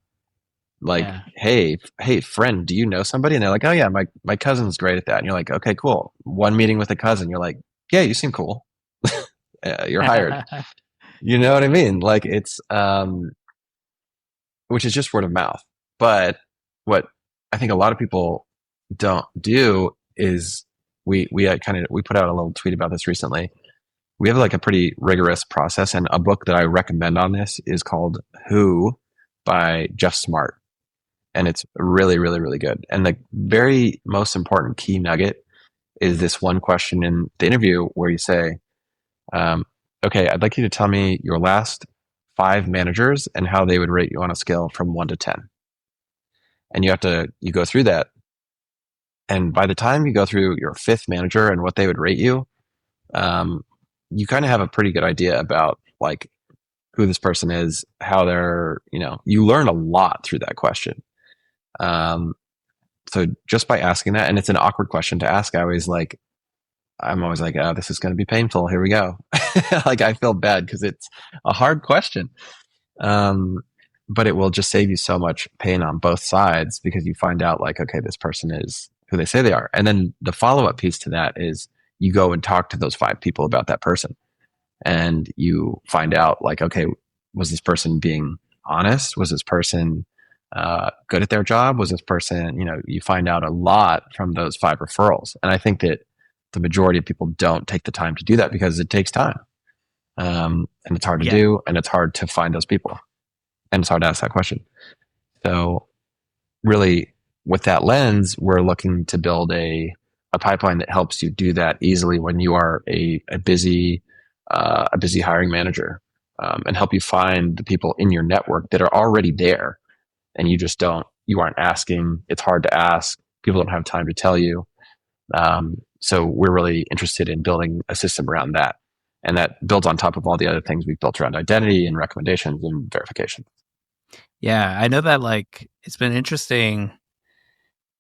Like, Yeah. hey, friend, do you know somebody? And they're like, oh yeah, my cousin's great at that. And you're like, okay, cool. One meeting with a cousin, you're like, yeah, you seem cool. You're hired. You know what I mean? Like, it's, which is just word of mouth. But what I think a lot of people don't do is we put out a little tweet about this recently. We have like a pretty rigorous process, and a book that I recommend on this is called Who by Jeff Smart. And it's really, really, really good. And the very most important key nugget is this one question in the interview where you say, okay, I'd like you to tell me your last 5 managers and how they would rate you on a scale from 1 to 10. And you go through that. And by the time you go through your 5th manager and what they would rate you, you kind of have a pretty good idea about like who this person is, how they're, you learn a lot through that question. So just by asking that, and it's an awkward question to ask, I'm always like, oh, this is going to be painful. Here we go. Like, I feel bad because it's a hard question. But it will just save you so much pain on both sides, because you find out like, okay, this person is who they say they are. And then the follow-up piece to that is you go and talk to those 5 people about that person, and you find out like, okay, was this person being honest? Was this person good at their job? Was this person, you find out a lot from those 5 referrals. And I think that the majority of people don't take the time to do that because it takes time. And it's hard to Yeah. do, and it's hard to find those people. And it's hard to ask that question. So really, with that lens, we're looking to build a pipeline that helps you do that easily when you are a busy hiring manager, and help you find the people in your network that are already there, and you aren't asking. It's hard to ask. People don't have time to tell you. So we're really interested in building a system around that, and that builds on top of all the other things we've built around identity and recommendations and verification. Yeah, I know that like it's been interesting,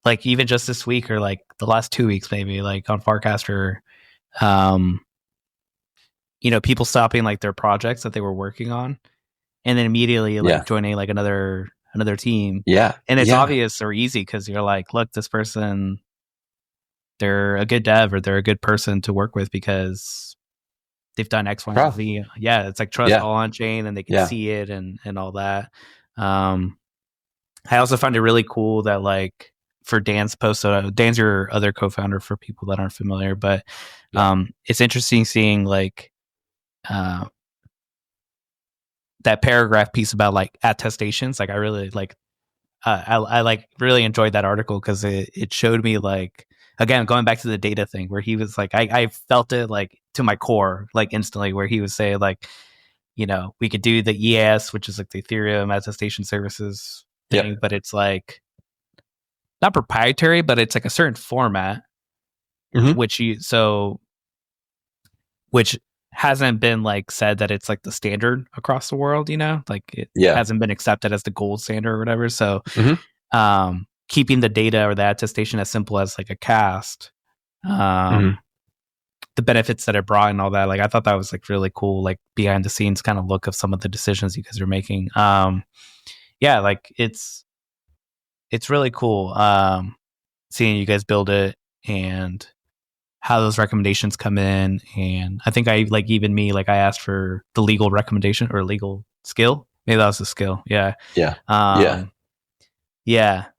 like even just this week or like the last 2 weeks, maybe like on Farcaster, people stopping like their projects that they were working on, and then immediately like joining like another team. Yeah, and it's obvious or easy because you're like, look, this person, they're a good dev or they're a good person to work with because they've done X, Y, and Z. Yeah, it's like trust all on chain, and they can see it and all that. I also find it really cool that like for Dan's post, Dan's your other co-founder for people that aren't familiar, but it's interesting seeing like that paragraph piece about like attestations. Like I really like I like really enjoyed that article because it showed me like, again, going back to the data thing where he was like, I felt it like to my core, like instantly, where he was saying like, we could do the EAS, which is like the Ethereum attestation services thing, but it's like not proprietary, but it's like a certain format, which hasn't been like said that it's like the standard across the world, like it hasn't been accepted as the gold standard or whatever. So, keeping the data or the attestation as simple as like a cast, the benefits that it brought and all that, like I thought that was like really cool, like behind the scenes kind of look of some of the decisions you guys are making. Like it's really cool seeing you guys build it and how those recommendations come in. And I think I asked for the legal recommendation or legal skill. Maybe that was the skill.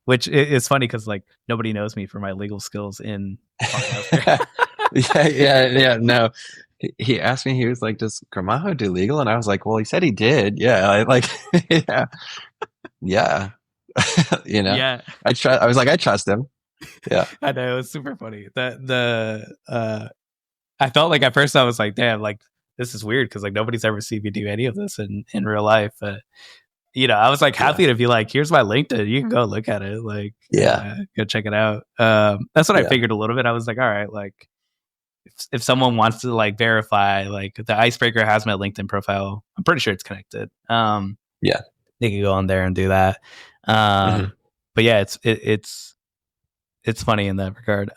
Which is funny because like nobody knows me for my legal skills in No, he asked me, he was like, does Gramajo do legal? And I was like, well, he said he did. I was like, I trust him. I know, it was super funny that I felt like at first I was like, damn, like this is weird because like nobody's ever seen me do any of this in real life, but I was like happy to be like, here's my LinkedIn, you can go look at it, like go check it out. That's what I figured a little bit. I was like, all right, like if someone wants to like verify, like the Icebreaker has my LinkedIn profile, I'm pretty sure it's connected. They can go on there and do that. But yeah, it's funny in that regard.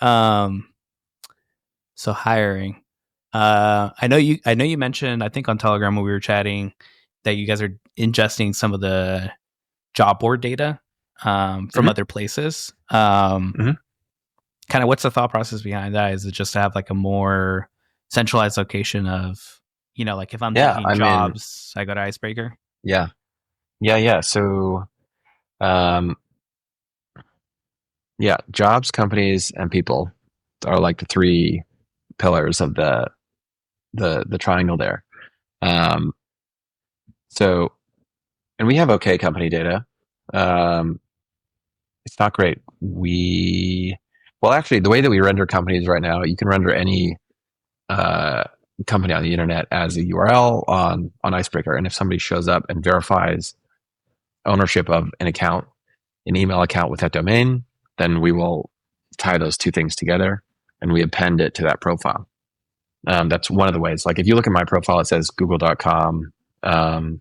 So hiring, I know you mentioned, I think on Telegram when we were chatting, that you guys are ingesting some of the job board data from other places. Kind of what's the thought process behind that? Is it just to have like a more centralized location of, like if I'm taking jobs, I go to Icebreaker? Yeah. So, jobs, companies, and people are like the 3 pillars of the triangle there. So, and we have okay company data. It's not great. Actually, the way that we render companies right now, you can render any company on the internet as a URL on Icebreaker. And if somebody shows up and verifies ownership of an account, an email account with that domain, then we will tie those 2 things together and we append it to that profile. That's one of the ways. Like if you look at my profile, it says google.com and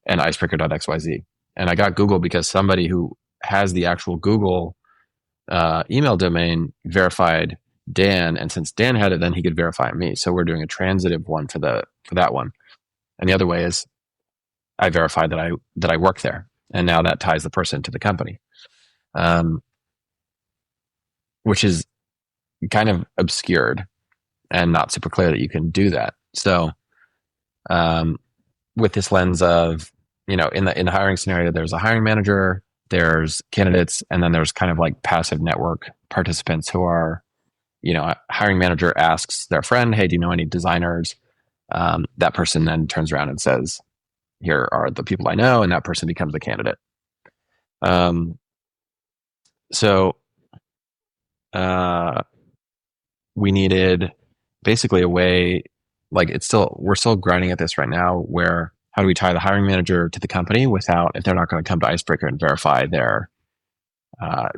icebreaker.xyz. And I got Google because somebody who has the actual Google email domain verified Dan, and since Dan had it, then he could verify me. So we're doing a transitive one for that one. And the other way is I verified that I work there, and now that ties the person to the company, which is kind of obscured and not super clear that you can do that. So with this lens of, in the hiring scenario, there's a hiring manager, there's candidates, and then there's kind of like passive network participants who are, a hiring manager asks their friend, hey, do you know any designers? That person then turns around and says, here are the people I know, and that person becomes a candidate. So we needed basically a way, like we're still grinding at this right now, where how do we tie the hiring manager to the company without, if they're not going to come to Icebreaker and verify their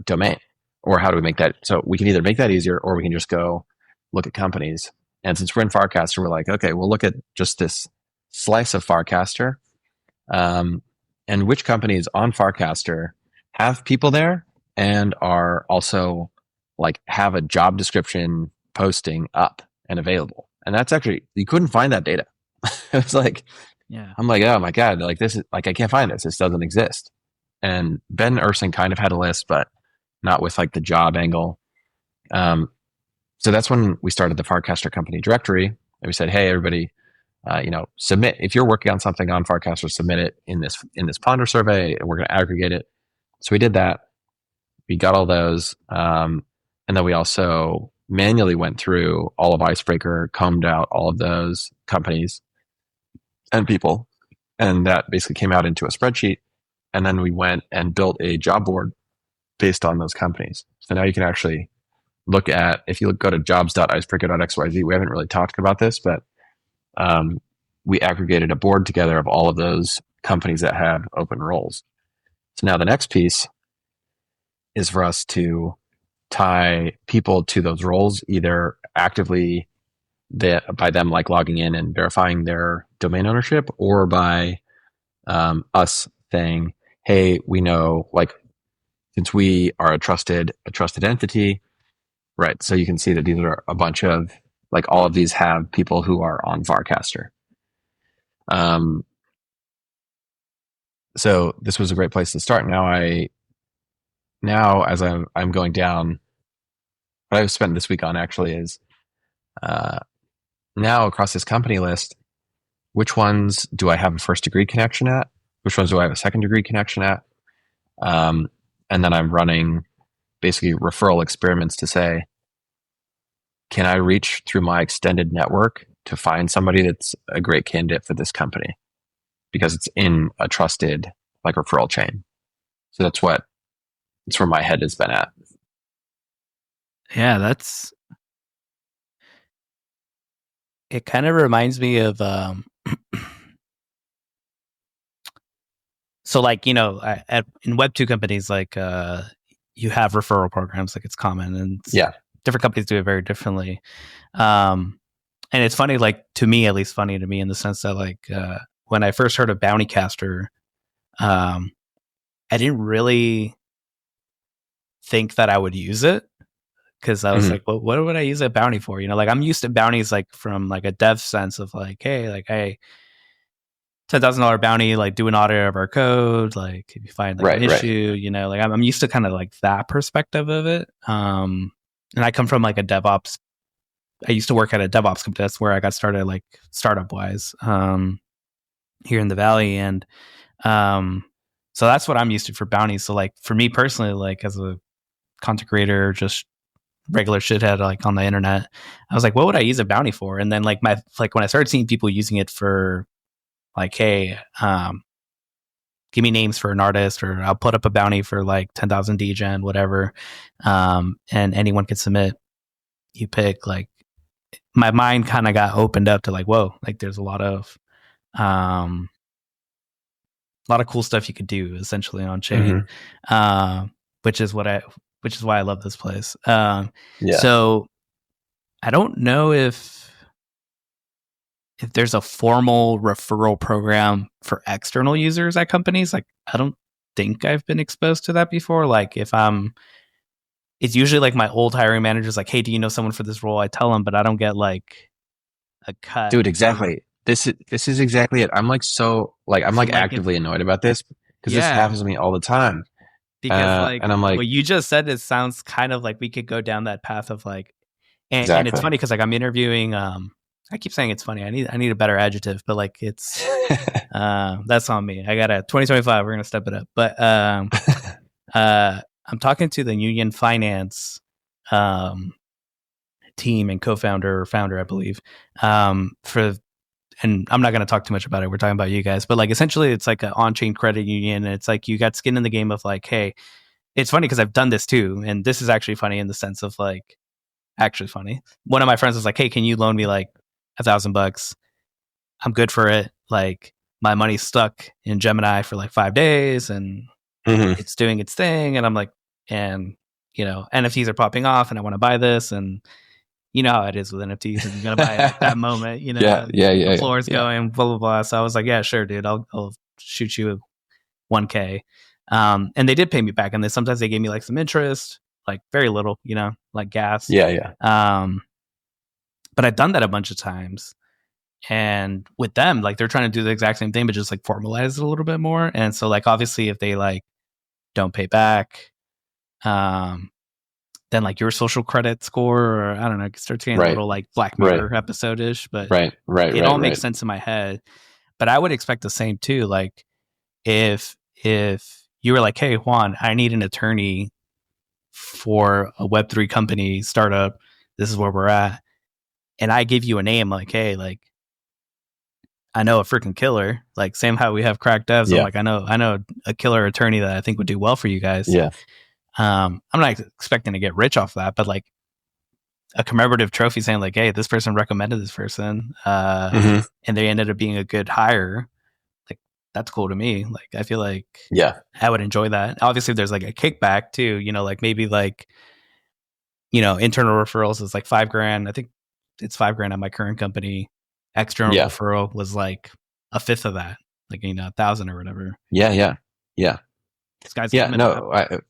domain, or how do we make that, so we can either make that easier, or we can just go look at companies. And since we're in Farcaster, we're like, okay, we'll look at just this slice of Farcaster, and which companies on Farcaster have people there and are also like have a job description posting up and available. And that's actually, you couldn't find that data. It's like, Yeah. I'm like, oh my God, like this is like, I can't find this. This doesn't exist. And Ben Ursing kind of had a list, but not with like the job angle. So that's when we started the Farcaster company directory. And we said, hey, everybody, submit, if you're working on something on Farcaster, submit it in this Ponder survey, and we're going to aggregate it. So we did that. We got all those. And then we also manually went through all of Icebreaker, combed out all of those companies and people. And that basically came out into a spreadsheet. And then we went and built a job board based on those companies. So now you can actually look at, if you go to jobs.icebreaker.xyz, we haven't really talked about this, but we aggregated a board together of all of those companies that have open roles. So now the next piece is for us to tie people to those roles, either actively by them like logging in and verifying their domain ownership, or by us saying, hey, we know, like, since we are a trusted entity, right? So you can see that these are a bunch of, like, all of these have people who are on Farcaster. So this was a great place to start. Now as I'm going down, what I've spent this week on actually is now across this company list, which ones do I have a first degree connection at? Which ones do I have a second degree connection at? And then I'm running basically referral experiments to say, can I reach through my extended network to find somebody that's a great candidate for this company? Because it's in a trusted like referral chain. So that's where my head has been at. Yeah, it kind of reminds me of so like, in Web2 companies, like you have referral programs, like it's common, and different companies do it very differently. And it's funny, like to me, at least funny to me in the sense that like when I first heard of Bountycaster, I didn't really think that I would use it, because I was like, well, what would I use a bounty for? Like I'm used to bounties like from like a dev sense of like, hey, $10,000 bounty, like do an audit of our code, like if you find like an issue, like I'm used to kind of like that perspective of it. And I come from like a DevOps. I used to work at a DevOps company. That's where I got started, like startup wise, here in the Valley. And so that's what I'm used to for bounties. So like for me personally, like as a content creator, just regular shithead like on the internet, I was like, what would I use a bounty for? And then like when I started seeing people using it for like, hey, give me names for an artist, or I'll put up a bounty for like 10,000 degen, whatever, and anyone can submit, you pick, like my mind kind of got opened up to like, whoa, like there's a lot of cool stuff you could do essentially on chain, which is why I love this place. So I don't know if there's a formal referral program for external users at companies. Like I don't think I've been exposed to that before. Like it's usually like my old hiring managers like, hey, do you know someone for this role? I tell them, but I don't get like a cut. Dude, exactly. This is exactly it. I'm like, I'm like actively annoyed about this, because this happens to me all the time. Because and I'm like, what you just said, it sounds kind of like we could go down that path of like, and it's funny because like I'm interviewing, I keep saying it's funny. I need a better adjective, but like it's, that's on me. I got a 2025. We're going to step it up. But I'm talking to the union finance um, team and co-founder or founder, I believe, for. And I'm not going to talk too much about it. We're talking about you guys, but like essentially, it's like an on-chain credit union, and it's like you got skin in the game of like, hey, it's funny because I've done this too, and this is actually funny in the sense of like actually funny. One of my friends was like, hey, can you loan me like $1,000? I'm good for it. Like my money's stuck in Gemini for like 5 days, and Mm-hmm. it's doing its thing, and I'm like, and NFTs are popping off, and I want to buy this, and you know how it is with NFTs, and you're gonna buy it at that moment. Yeah, yeah, The yeah, floor is yeah, going, blah blah blah. So I was like, yeah, sure, dude, I'll shoot you 1K. And they did pay me back, and then sometimes they gave me like some interest, like very little, like gas. yeah, yeah. But I've done that a bunch of times, and with them, like they're trying to do the exact same thing, but just like formalize it a little bit more. And so, like obviously, if they like don't pay back, then like your social credit score, or I don't know, it starts getting a Right, little like Black right, Mirror episode ish, but right, right, it right, all makes right. sense in my head. But I would expect the same too. Like if you were like, hey Juan, I need an attorney for a Web3 company startup, this is where we're at, and I give you a name, like, hey, like I know a freaking killer. Like same how we have crack devs. I'm Yeah, like, I know a killer attorney that I think would do well for you guys. yeah, I'm not expecting to get rich off that, but like a commemorative trophy saying like, hey, this person recommended this person, hmm, and they ended up being a good hire. Like that's cool to me. Like I feel like yeah, I would enjoy that. Obviously, there's like a kickback too. Like maybe like internal referrals is like $5,000. I think it's $5,000 at my current company. External yeah, referral was like a fifth of that, like 1,000 or whatever. yeah, yeah, yeah, Sky's the yeah. limit, man. No,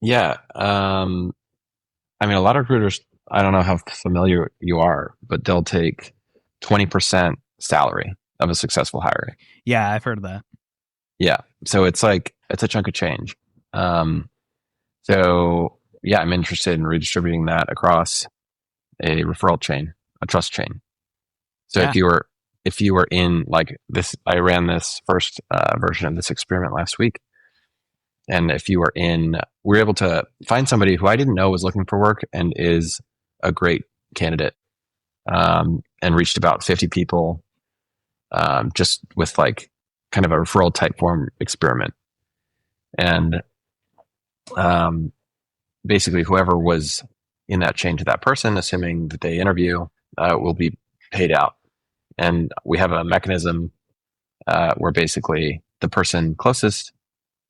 yeah. I mean, a lot of recruiters. I don't know how familiar you are, but they'll take 20% salary of a successful hire. Yeah, I've heard of that. Yeah, so it's like it's a chunk of change. Um, so yeah, I'm interested in redistributing that across a referral chain, a trust chain. So Yeah, if you were in like this, I ran this first version of this experiment last week, and if you were in, we were able to find somebody who I didn't know was looking for work and is a great candidate, and reached about 50 people, just with like kind of a referral type form experiment, and um, basically whoever was in that chain to that person, assuming that they interview, will be paid out. And we have a mechanism where basically the person closest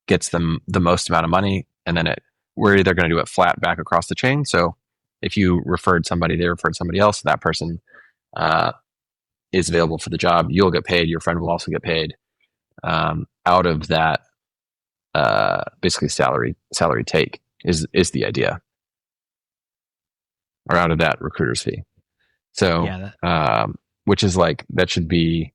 gets them the most amount of money, and then we're either going to do it flat back across the chain. So if you referred somebody, they referred somebody else, that person is available for the job. You'll get paid. Your friend will also get paid out of that. Basically, salary take is the idea, or out of that recruiter's fee. So, yeah, which is like that should be.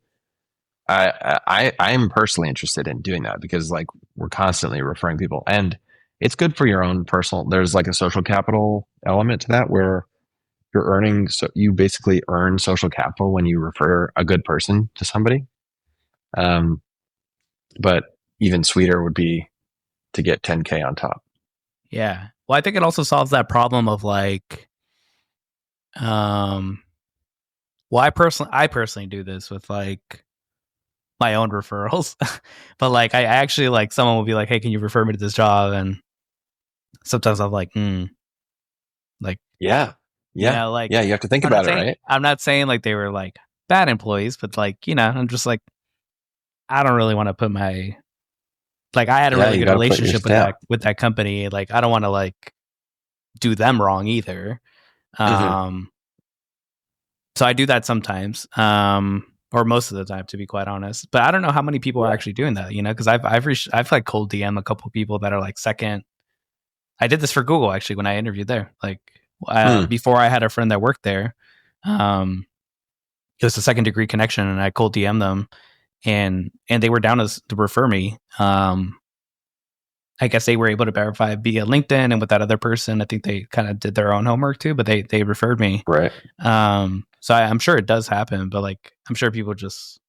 I'm personally interested in doing that because like we're constantly referring people, and it's good for your own personal. There's like a social capital element to that where you're earning. So you basically earn social capital when you refer a good person to somebody. Um, but even sweeter would be to get 10K on top. yeah. Well, I think it also solves that problem of like, um, well, I personally do this with like my own referrals, but like I actually like someone will be like, hey, can you refer me to this job? And sometimes I'm like, like, Yeah, yeah, like yeah. You have to think about it, right? I'm not saying like they were like bad employees, but like, I'm just like, I don't really want to put my, like I had a Yeah, really you good got to put your relationship with stamp. that company. Like, I don't want to like do them wrong either. Mm-hmm. Um, so I do that sometimes. Or most of the time, to be quite honest. But I don't know how many people are Yeah. actually doing that, because I've like cold DM a couple people that are like second. I did this for Google actually when I interviewed there. Like Hmm. before I had a friend that worked there. It was a second degree connection, and I cold DM them, and they were down to refer me. I guess they were able to verify via LinkedIn, and with that other person, I think they kind of did their own homework too, but they referred me. Right. So I'm sure it does happen, but like I'm sure people just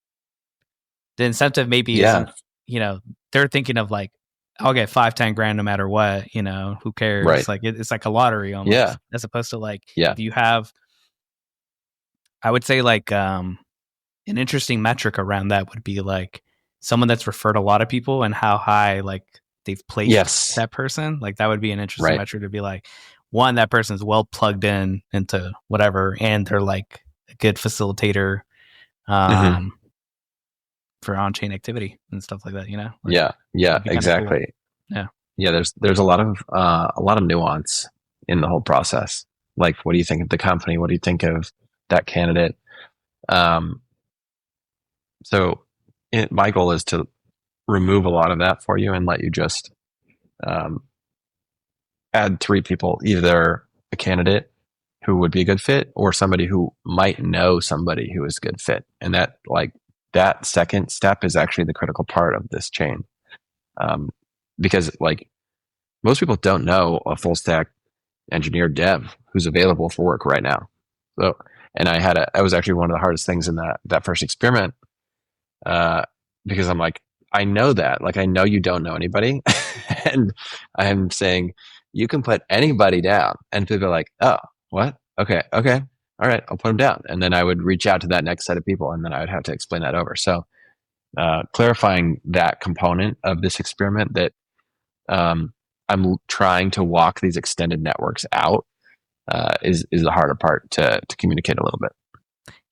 the incentive maybe Yeah. isn't, they're thinking of like, I'll get 5-10 grand no matter what, who cares? Right. Like it's like a lottery Yeah. almost, as opposed to like Yeah. if you have, I would say like an interesting metric around that would be like someone that's referred a lot of people and how high like they've placed Yes. that person. Like that would be an interesting Right. metric to be like, one, that person's well plugged in into whatever, and they're like a good facilitator Hmm. um, for on-chain activity and stuff like that. Like Yeah. Yeah. that'd be kind of cool. Exactly. Yeah. Yeah. There's a lot of nuance in the whole process. Like, what do you think of the company? What do you think of that candidate? Um, so my goal is to remove a lot of that for you and let you just um, add three people, either a candidate who would be a good fit or somebody who might know somebody who is a good fit. And that second step is actually the critical part of this chain. Um, because like most people don't know a full stack engineer dev who's available for work right now. So, and I was actually one of the hardest things in that first experiment, uh, because I'm like, I know that, like, I know you don't know anybody. And I'm saying, you can put anybody down. And people are like, oh, what? Okay. Okay. All right. I'll put them down. And then I would reach out to that next set of people and then I would have to explain that over. So, clarifying that component of this experiment that, I'm trying to walk these extended networks out, is the harder part to communicate a little bit.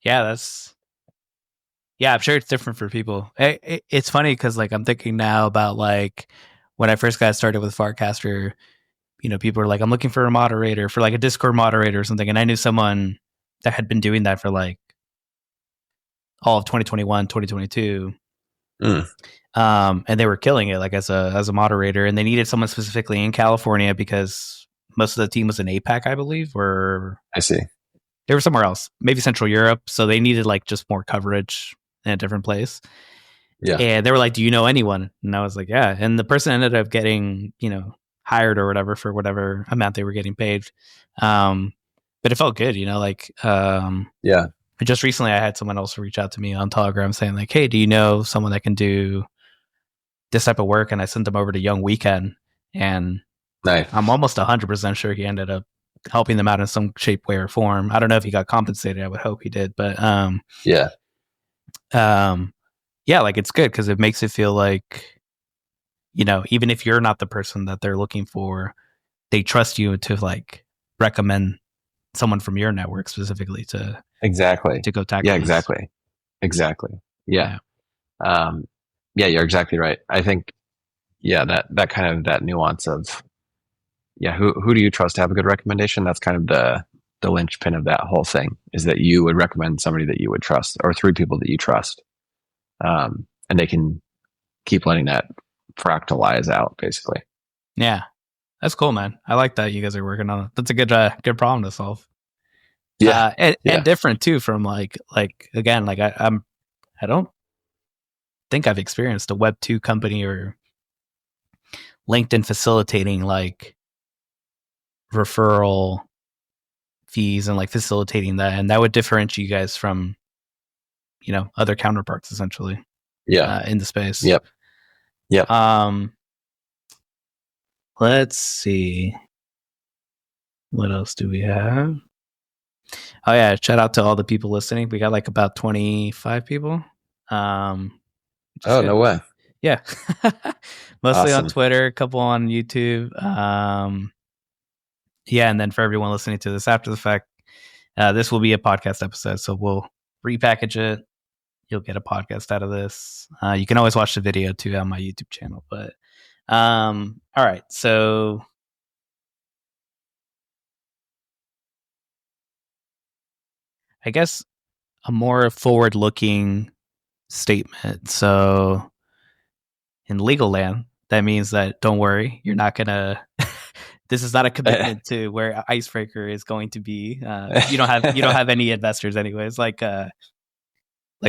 Yeah, I'm sure it's different for people. It's funny because like I'm thinking now about like when I first got started with Farcaster, people are like, I'm looking for a moderator, for like a Discord moderator or something, and I knew someone that had been doing that for like all of 2021, 2022. Mm, And they were killing it like as a moderator, and they needed someone specifically in California because most of the team was in APAC, I believe, or I see. they were somewhere else, maybe Central Europe. So they needed like just more coverage in a different place. Yeah. And they were like, do you know anyone? And I was like, yeah. And the person ended up getting, hired or whatever for whatever amount they were getting paid. But it felt good, Yeah. just recently I had someone else reach out to me on Telegram saying like, hey, do you know someone that can do this type of work? And I sent them over to Young Weekend, and Nice. I'm almost 100% sure he ended up helping them out in some shape, way, or form. I don't know if he got compensated. I would hope he did, but Yeah. yeah, like it's good because it makes it feel like, even if you're not the person that they're looking for, they trust you to like recommend someone from your network specifically Exactly. to go tackle Yeah. this. Exactly. Exactly. Yeah. Yeah. You're exactly right. I think, yeah, that kind of that nuance of, yeah, who do you trust to have a good recommendation? That's kind of the linchpin of that whole thing, is that you would recommend somebody that you would trust, or three people that you trust. And they can keep letting that fractalize out, basically. Yeah, that's cool, man. I like that you guys are working on it. That's a good problem to solve. Yeah. And Yeah. different too from like again, like I don't think I've experienced a Web2 company or LinkedIn facilitating like referral fees and like facilitating that, and that would differentiate you guys from other counterparts essentially Yeah. in the space. Yep. Yep. Let's see, what else do we have? Oh yeah, shout out to all the people listening. We got like about 25 people. Which is Oh, good. no way. Yeah. Mostly on Awesome. Twitter, a couple on YouTube. Yeah, and then for everyone listening to this after the fact, this will be a podcast episode, so we'll repackage it. You'll get a podcast out of this. You can always watch the video too on my YouTube channel. But all right, so I guess a more forward-looking statement. So in legal land, that means that don't worry, you're not gonna. This is not a commitment to where Icebreaker is going to be. You don't have any investors, anyways. Like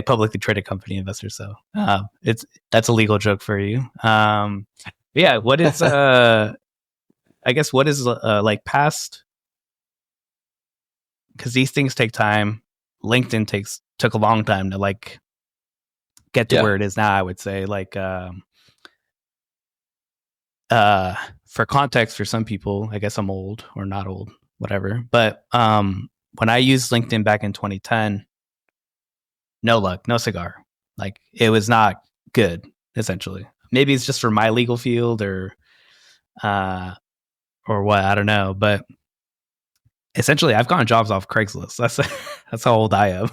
publicly traded company investors. So that's a legal joke for you. Yeah. What is I guess what is like past, because these things take time. LinkedIn took a long time to like get to Yeah. where it is now. I would say like for context, for some people, I guess I'm old or not old, whatever. But when I used LinkedIn back in 2010, no luck, no cigar. Like it was not good, essentially. Maybe it's just for my legal field uh, or what, I don't know. But essentially, I've gotten jobs off Craigslist. That's how old I am.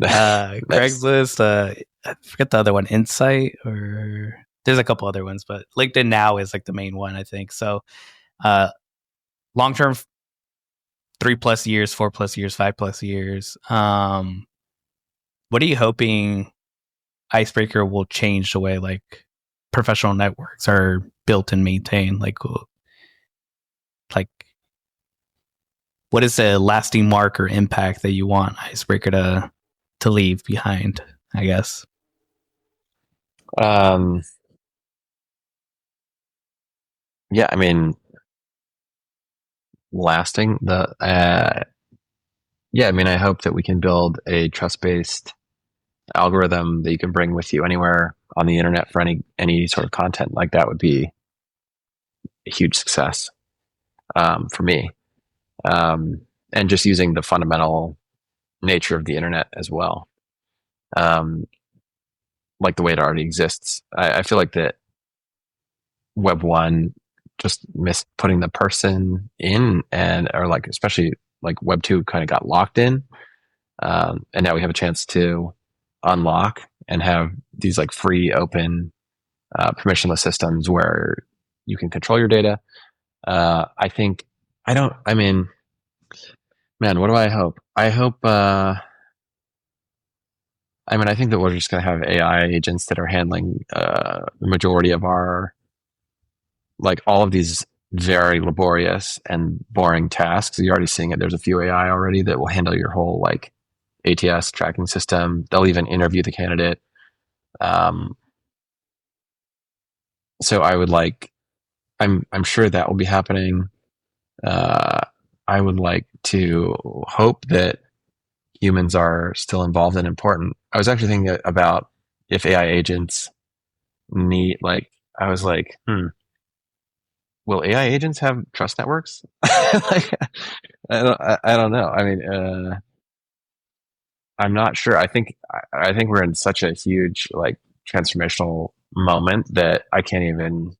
Nice. Craigslist. I forget the other one, Insight, or there's a couple other ones, but LinkedIn now is like the main one, I think. So, long term, 3+ years, 4+ years, 5+ years. What are you hoping Icebreaker will change the way like professional networks are built and maintained? Like what is the lasting mark or impact that you want Icebreaker to leave behind, I guess? Yeah, I mean, lasting yeah, I mean, I hope that we can build a trust-based algorithm that you can bring with you anywhere on the internet for any sort of content. Like that would be a huge success for me. And just using the fundamental nature of the internet as well, like the way it already exists. I feel like that Web 1 just missed putting the person in, and or like especially like Web 2 kind of got locked in, and now we have a chance to unlock and have these like free, open, permissionless systems where you can control your data. I think I don't. I mean, man, what do I hope? I hope. I mean, I think that we're just going to have AI agents that are handling the majority of our, like all of these very laborious and boring tasks. You're already seeing it. There's a few AI already that will handle your whole like ATS tracking system. They'll even interview the candidate. So I would like, I'm sure that will be happening. I would like to hope that humans are still involved and important. I was actually thinking about if AI agents need, like, I was like, will AI agents have trust networks? Like, I don't know. I mean, I'm not sure. I think we're in such a huge, like, transformational moment that I can't even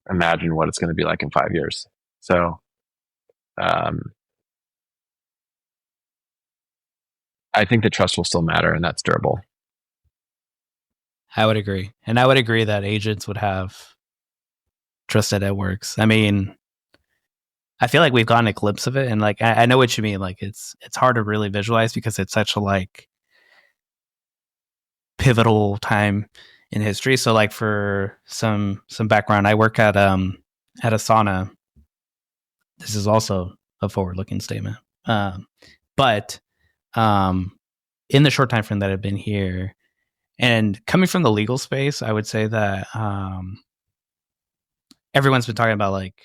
imagine what it's going to be like in 5 years. So, um, I think the trust will still matter and that's durable. I would agree. And I would agree that agents would have trusted networks. I mean, I feel like we've gotten a glimpse of it, and like I know what you mean. Like it's hard to really visualize because it's such a like pivotal time in history. So like for some background, I work at Asana. This is also a forward looking statement. But in the short time frame that I've been here, and coming from the legal space, I would say that everyone's been talking about like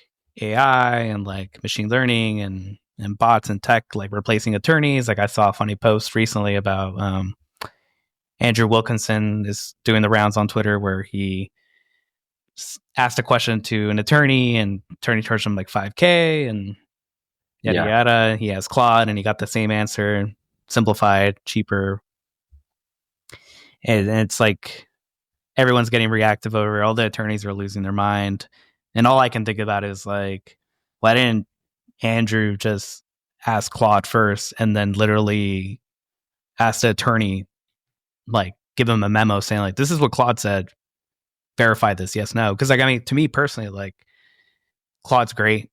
AI and like machine learning and bots and tech like replacing attorneys. Like I saw a funny post recently about Andrew Wilkinson is doing the rounds on Twitter where he asked a question to an attorney and attorney charged him like $5,000 and yada yada. He has Claude and he got the same answer, simplified, cheaper. And it's like everyone's getting reactive over it. All the attorneys are losing their mind. And all I can think about is like, why didn't Andrew just ask Claude first and then literally ask the attorney, like give him a memo saying like, this is what Claude said, verify this, yes, no. Because like, I mean, to me personally, like Claude's great.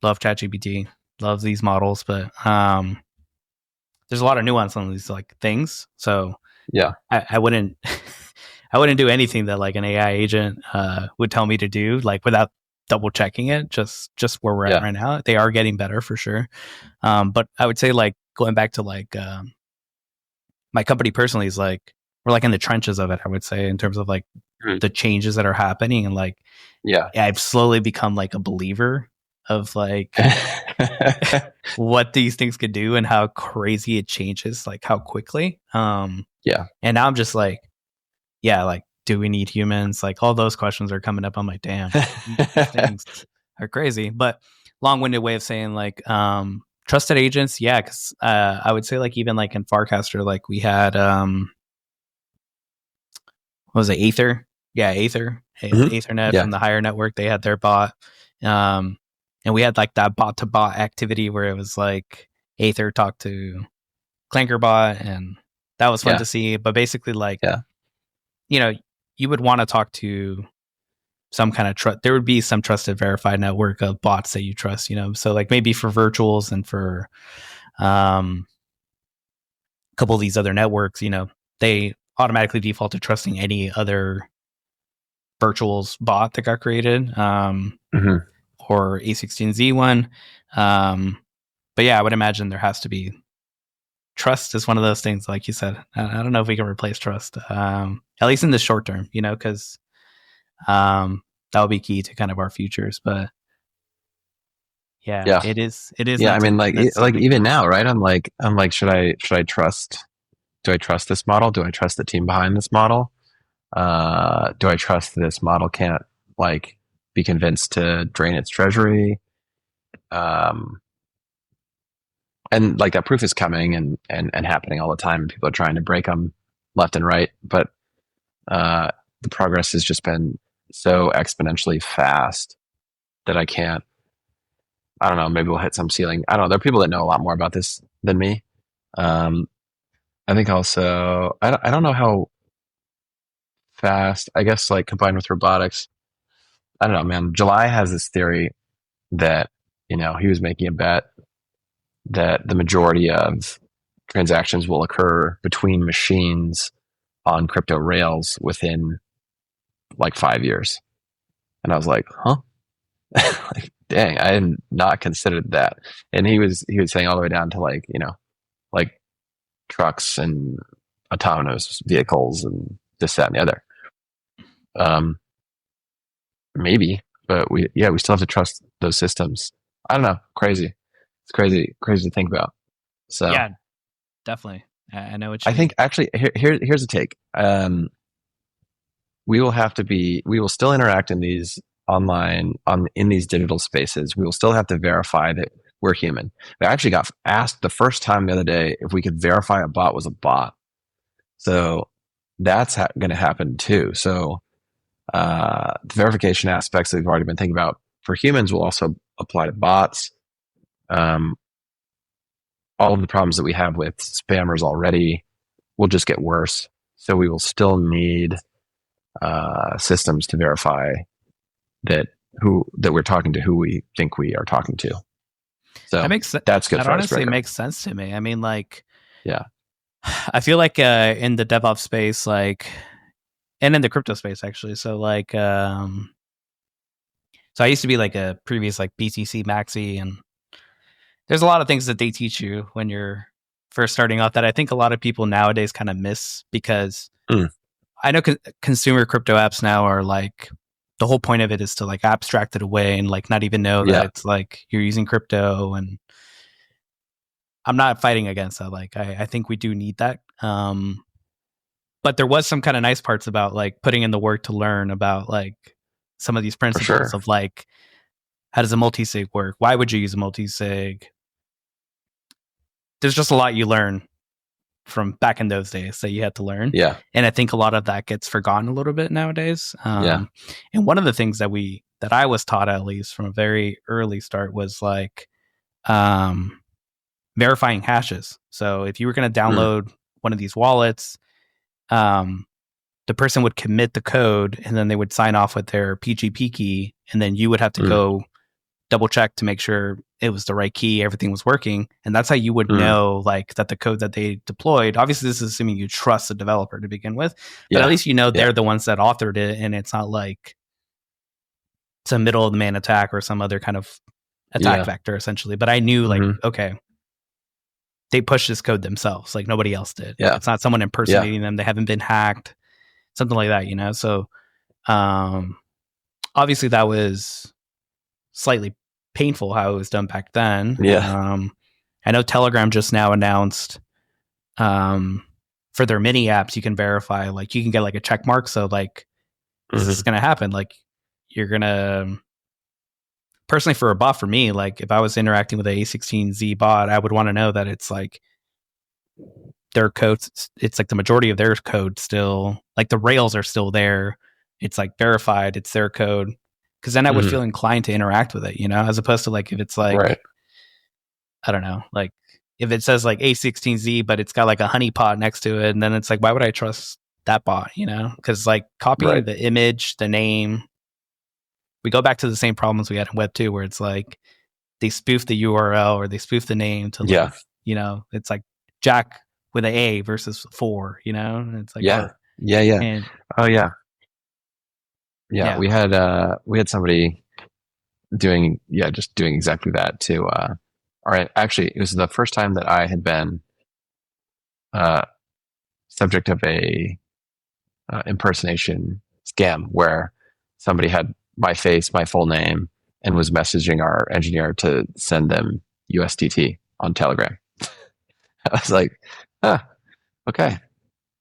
Love ChatGPT, love these models, but there's a lot of nuance on these like things. So Yeah. I wouldn't I wouldn't do anything that like an AI agent would tell me to do, like without double checking it. Just where we're at right now, they are getting better for sure. But I would say like going back to like my company personally is like we're like in the trenches of it. I would say in terms of like the changes that are happening and like I've slowly become like a believer of like what these things could do and how crazy it changes, like how quickly. And now I'm just like, yeah, like do we need humans? Like all those questions are coming up. I'm like, damn, these things are crazy. But long-winded way of saying like trusted agents, yeah, because I would say like even like in Farcaster, like we had what was it, Aether? Yeah, Aether. Ethernet Yeah. from the higher network. They had their bot. And we had like that bot to bot activity where it was like Aether talked to Clankerbot, and that was fun Yeah. to see. But basically, like, Yeah. you know, you would want to talk to some kind of trust. There would be some trusted, verified network of bots that you trust, you know. So, like, maybe for virtuals and for a couple of these other networks, you know, they automatically default to trusting any other virtuals bot that got created, Mhm. or A16Z one. But yeah, I would imagine there has to be trust is one of those things, like you said. I don't know if we can replace trust, at least in the short term, you know, because that would be key to kind of our futures. But yeah, Yeah. it is. It is Yeah. I not mean, like necessarily even close. now, right? I'm like, should I trust? Do I trust this model? Do I trust the team behind this model? Do I trust this model can't like be convinced to drain its treasury? Um, and like that proof is coming and happening all the time, and people are trying to break them left and right. But the progress has just been so exponentially fast that I can't. I don't know. Maybe we'll hit some ceiling. I don't know. There are people that know a lot more about this than me. Um, I think also I don't know how fast. I guess like combined with robotics. I don't know, man. July has this theory that he was making a bet that the majority of transactions will occur between machines on crypto rails within like 5 years. And I was like, huh? Like, dang, I had not considered that. And he was saying all the way down to like, like trucks and autonomous vehicles and this, that, and the other. Maybe, but we still have to trust those systems. I don't know. Crazy. It's crazy to think about. So Yeah, definitely. I know what you I mean. think actually here's a take. We will still interact in these in these digital spaces. We will still have to verify that we're human. I actually got asked the first time the other day if we could verify a bot was a bot. So that's going to happen too. So the verification aspects that we've already been thinking about for humans will also apply to bots. Um, all of the problems that we have with spammers already will just get worse. So we will still need systems to verify that we're talking to who we think we are talking to. So that's good that for honestly Icebreaker. makes sense to me. I mean, like, Yeah, I feel like in the DevOps space, like, and in the crypto space actually. So like, so I used to be like a previous like BTC maxi, and there's a lot of things that they teach you when you're first starting out that I think a lot of people nowadays kind of miss, because I know consumer crypto apps now are like, the whole point of it is to like abstract it away and like not even know that it's like you're using crypto. And I'm not fighting against that. Like I think we do need that. But there was some kind of nice parts about like putting in the work to learn about like some of these for principles sure. of like, how does a multi-sig work? Why would you use a multi-sig? There's just a lot you learn from back in those days that you had to learn. Yeah. And I think a lot of that gets forgotten a little bit nowadays. Yeah. And one of the things that I was taught, at least from a very early start, was like verifying hashes. So if you were going to download one of these wallets, the person would commit the code and then they would sign off with their PGP key. And then you would have to go double check to make sure it was the right key, everything was working. And that's how you would know like that the code that they deployed, obviously this is assuming you trust the developer to begin with, but at least they're the ones that authored it, and it's not like it's a middle of the man attack or some other kind of attack vector essentially. But I knew like, okay, they pushed this code themselves, like nobody else did. Yeah. It's not someone impersonating them. They haven't been hacked, something like that, you know? So obviously that was slightly painful how it was done back then. I know Telegram just now announced for their mini apps, you can verify, like you can get like a check mark. So like, this is going to happen. Like you're going to, personally for a bot, for me, like if I was interacting with a A16Z bot, I would want to know that it's like their code, it's like the majority of their code still, like the rails are still there. It's like verified, it's their code. Cause then I would feel inclined to interact with it, as opposed to like if it's like, Right. I don't know, like if it says like A16Z, but it's got like a honeypot next to it, and then it's like, why would I trust that bot, Because like copying the image, the name, we go back to the same problems we had in Web 2, where it's like they spoof the URL or they spoof the name to like, it's like Jack with an A versus 4, and it's like, yeah. And, yeah. We had somebody doing exactly that too. Actually, it was the first time that I had been subject of a impersonation scam where somebody had my face, my full name, and was messaging our engineer to send them USDT on Telegram. I was like, okay,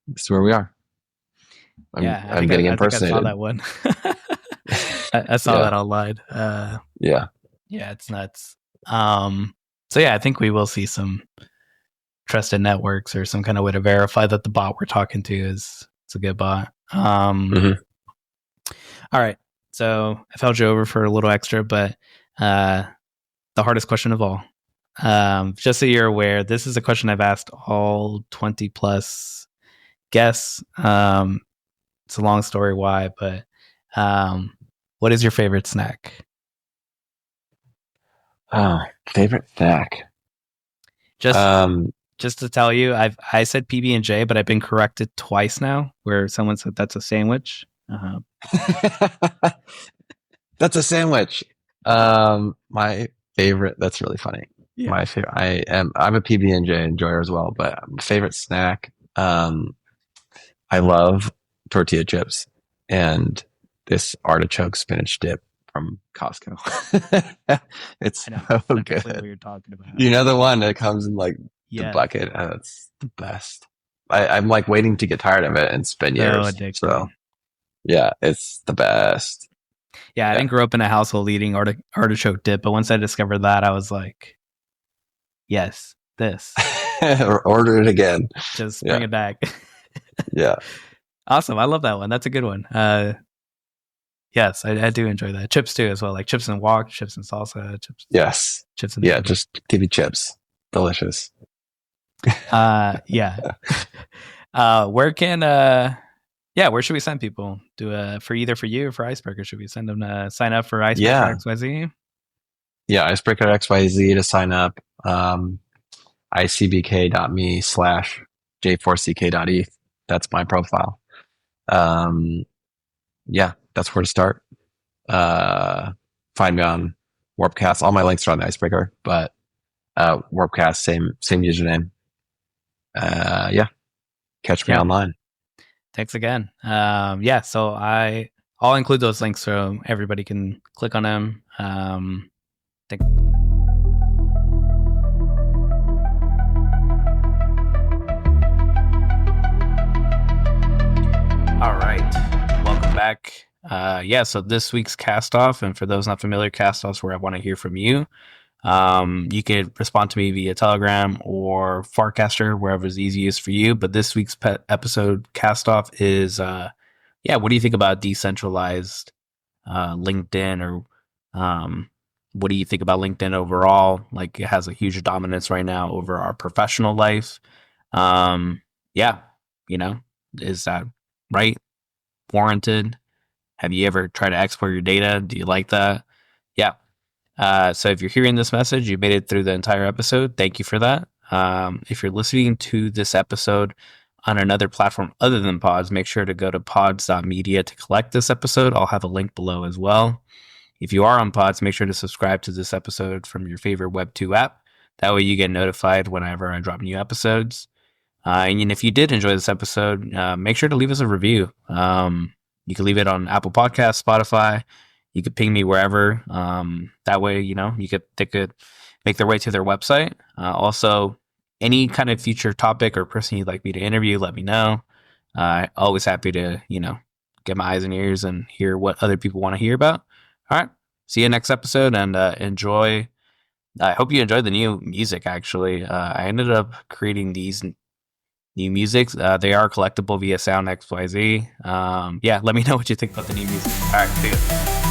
this is where we are. I'm getting impersonated. I saw that one. I saw that online. Yeah, it's nuts. So yeah, I think we will see some trusted networks or some kind of way to verify that the bot we're talking to is a good bot. All right. So I've held you over for a little extra, but the hardest question of all. Just so you're aware, this is a question I've asked all 20 plus guests. It's a long story why, but what is your favorite snack? Favorite snack? Just to tell you, I said PB&J, but I've been corrected twice now, where someone said that's a sandwich. That's a sandwich. My favorite. That's really funny. Yeah. My favorite. I'm a PB&J enjoyer as well, but my favorite snack. I love tortilla chips and this artichoke spinach dip from Costco. It's so good. What you're talking about. The one that comes in like the bucket. It's the best. I'm like waiting to get tired of it and spend years. Addictive. So yeah, it's the best. Yeah, I didn't grow up in a household eating artichoke dip, but once I discovered that, I was like, yes, this. Order it again. Just bring it back. Yeah. Awesome. I love that one. That's a good one. Yes, I do enjoy that. Chips too as well, like chips and wok, chips and salsa, chips. Yes. Chips and just give me chips. Delicious. Yeah. Where should we send people? For either for you or for Icebreaker? Should we send them to sign up for Icebreaker.xyz? Yeah, Icebreaker.xyz to sign up. icbk.me/j4ck.eth. That's my profile. Yeah, that's where to start. Find me on Warpcast. All my links are on the Icebreaker, but Warpcast, same username. Catch me online. Thanks again. So I'll include those links so everybody can click on them. All right, welcome back. So this week's cast off, and for those not familiar, cast offs where I want to hear from you. You could respond to me via Telegram or Farcaster, wherever is easiest for you. But this week's episode cast off is, what do you think about decentralized LinkedIn, or what do you think about LinkedIn overall? Like, it has a huge dominance right now over our professional life. Is that right? Warranted? Have you ever tried to export your data? Do you like that? Yeah. So if you're hearing this message, you made it through the entire episode. Thank you for that. If you're listening to this episode on another platform other than Pods, make sure to go to pods.media to collect this episode. I'll have a link below as well. If you are on Pods, make sure to subscribe to this episode from your favorite Web2 app. That way you get notified whenever I drop new episodes. And if you did enjoy this episode, make sure to leave us a review. You can leave it on Apple Podcasts, Spotify. You could ping me wherever. That way, they could make their way to their website. Also, any kind of future topic or person you'd like me to interview, let me know. Always happy to, get my eyes and ears and hear what other people want to hear about. All right. See you next episode, and enjoy. I hope you enjoyed the new music, actually. I ended up creating these new musics. They are collectible via Sound XYZ. Yeah, let me know what you think about the new music. All right. See you.